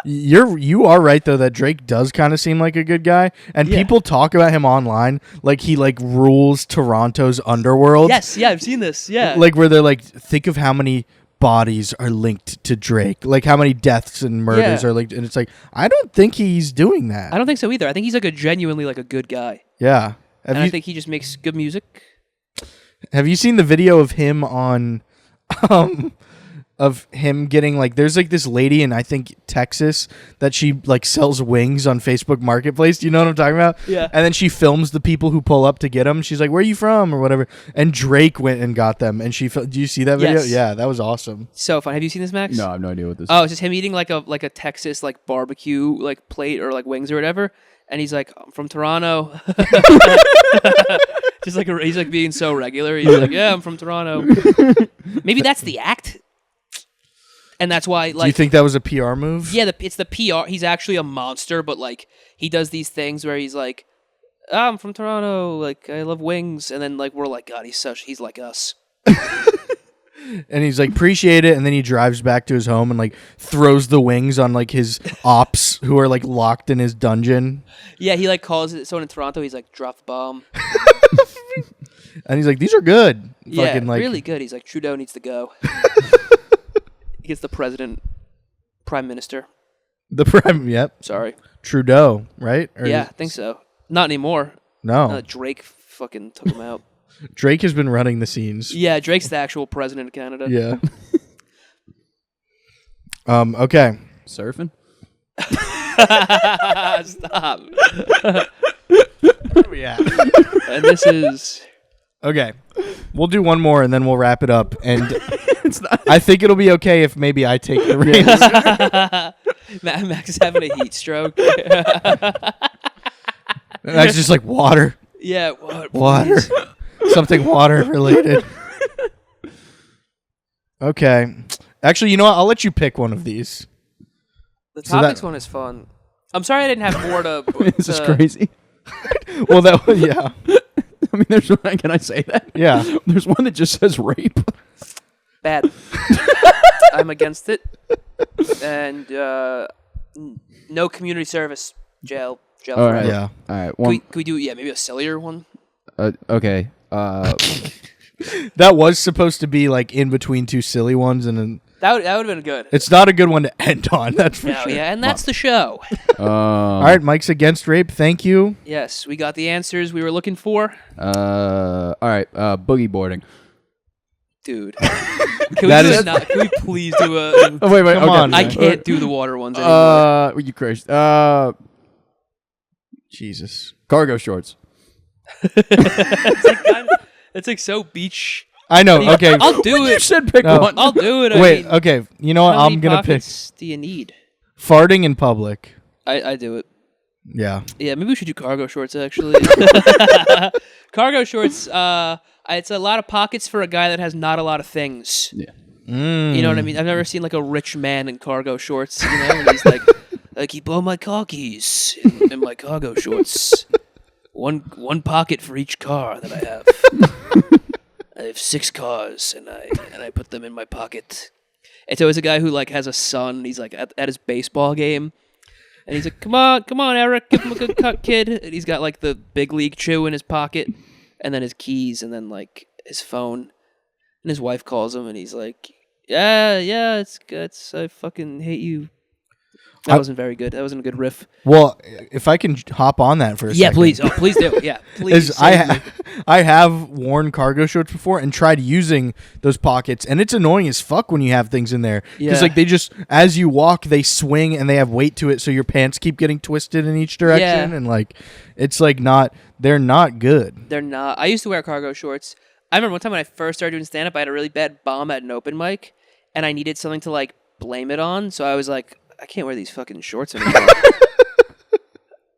you are right though that Drake does kind of seem like a good guy, and Yeah. people talk about him online like he like rules Toronto's underworld. Yes, yeah, I've seen this. Yeah, Like where they're like, think of how many bodies are linked to Drake, like how many deaths and murders Yeah. are linked, and it's like I don't think he's doing that. I don't think so either. I think he's like a genuinely like a good guy, Yeah. and I think he just makes good music. Have you seen the video of him on of him getting like, there's like this lady in I think Texas that she like sells wings on Facebook Marketplace. Do you know what I'm talking about? Yeah. And then she films the people who pull up to get them. She's like, "Where are you from?" or whatever. And Drake went and got them. And do you see that video? Yes. Yeah, that was awesome. So fun. Have you seen this, Max? No, I have no idea what this. Oh, it's just him eating like a Texas like barbecue like plate or like wings or whatever, and he's like, "I'm from Toronto." Just like he's like being so regular. He's like, "Yeah, I'm from Toronto." Maybe that's the act, and that's why. Like, Do you think that was a PR move? yeah, it's the PR. He's actually a monster, but like he does these things where he's like, I'm from Toronto. Like I love wings, and then like we're like, God, he's like us. And he's like, appreciate it, and then he drives back to his home and like throws the wings on like his ops who are like locked in his dungeon. Yeah, he like calls it. So in Toronto, he's like, drop the bomb. And he's like, these are good. Yeah, Fucking, like, really good. He's like, Trudeau needs to go. He gets the prime minister. The prime, yep. Sorry. Trudeau, right? Or Yeah, is- I think so. Not anymore. No. Drake fucking took him out. Drake has been running the scenes. Yeah, Drake's the actual president of Canada. Yeah. Okay. Surfing? Stop. Where are we at? And this is... Okay. We'll do one more and then we'll wrap it up. And It's not. I think it'll be okay if maybe I take the reins. Max is having a heat stroke. That's just like water. Yeah, what? Water. Please? Something water related. Okay. Actually, you know what? I'll let you pick one of these. The So that- topics one is fun. I'm sorry I didn't have more to... This is crazy. Well, that was, yeah. I mean, there's one. Can I say that? Yeah. There's one that just says rape. Bad. I'm against it. And no community service. Jail. Jail All forever. right. Yeah. All right. Can One. we do, maybe a sillier one? Okay. That was supposed to be like in between two silly ones, and then That would have been good. it's not a good one to end on. That's for No, sure. yeah, and that's the show. All right, Mike's against rape. Thank you. Yes, we got the answers we were looking for. All right. Boogie boarding. Dude. Can That we is- can we please do a... Oh wait. Come okay. on, I man. can't do the water ones anymore. You crazy? Jesus. Cargo shorts. It's like so beach. I know. Okay. I'll do You it. said pick No. one. I'll do it. Wait. I mean, Okay. You know what? how many I'm gonna pick pockets do you need? farting in public. I do it. Yeah. Yeah, maybe we should do cargo shorts, actually. Cargo shorts, it's a lot of pockets for a guy that has not a lot of things. Yeah. You know what I mean? I've never seen like a rich man in cargo shorts, you know? And he's like keep all my car keys in my cargo shorts. One pocket for each car that I have. I have 6 cars, and I put them in my pocket. It's always a guy who like has a son. He's like at his baseball game, and he's like, come on, Eric, give him a good cut, kid." And he's got like the big league chew in his pocket, and then his keys, and then like his phone. And his wife calls him, and he's like, "Yeah, it's good. I fucking hate you." That wasn't very good. That wasn't a good riff. Well, if I can hop on that for a Yeah, second. please. Oh, please do. Yeah, please. Is I have worn cargo shorts before and tried using those pockets, and it's annoying as fuck when you have things in there because Yeah. like they just as you walk they swing and they have weight to it, so your pants keep getting twisted in each direction, Yeah. and like it's like they're not good. They're not. I used to wear cargo shorts. I remember one time when I first started doing stand-up, I had a really bad bomb at an open mic, and I needed something to like blame it on. So I was like, I can't wear these fucking shorts anymore.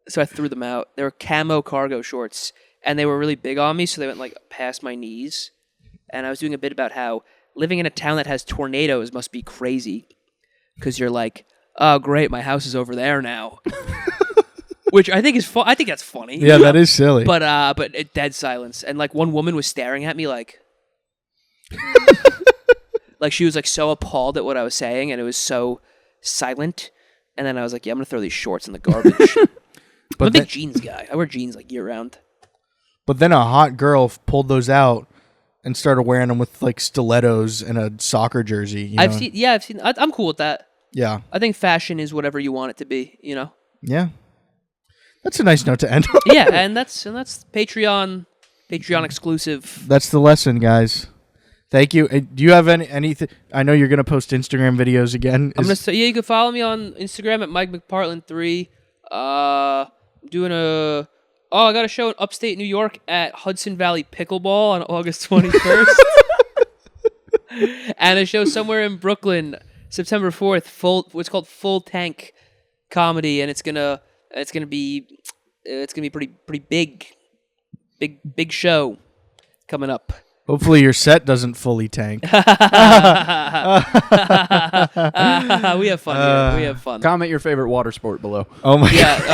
So I threw them out. They were camo cargo shorts, and they were really big on me, so they went like past my knees. And I was doing a bit about how living in a town that has tornadoes must be crazy, because you're like, oh great, my house is over there now, which I think is fun. I think that's funny. Yeah, that is silly. But dead silence, and like one woman was staring at me like, like she was like so appalled at what I was saying, and it was so silent. And then I was like, yeah, I'm gonna throw these shorts in the garbage. I'm a big jeans guy. I wear jeans like year round. But then a hot girl pulled those out and started wearing them with like stilettos and a soccer jersey. You know? I've seen. I'm cool with that. Yeah. I think fashion is whatever you want it to be. You know. Yeah. That's a nice note to end on. Yeah, and that's Patreon exclusive. That's the lesson, guys. Thank you. Do you have anything? I know you're gonna post Instagram videos again. I'm gonna say you can follow me on Instagram at Mike McPartland 3. I'm doing I got a show in upstate New York at Hudson Valley Pickleball on August 21st, and a show somewhere in Brooklyn September 4th. What's called Full Tank Comedy, and it's gonna be pretty big show coming up. Hopefully your set doesn't fully tank. We have fun here. We have fun. Comment your favorite water sport below. Oh my god. Yeah.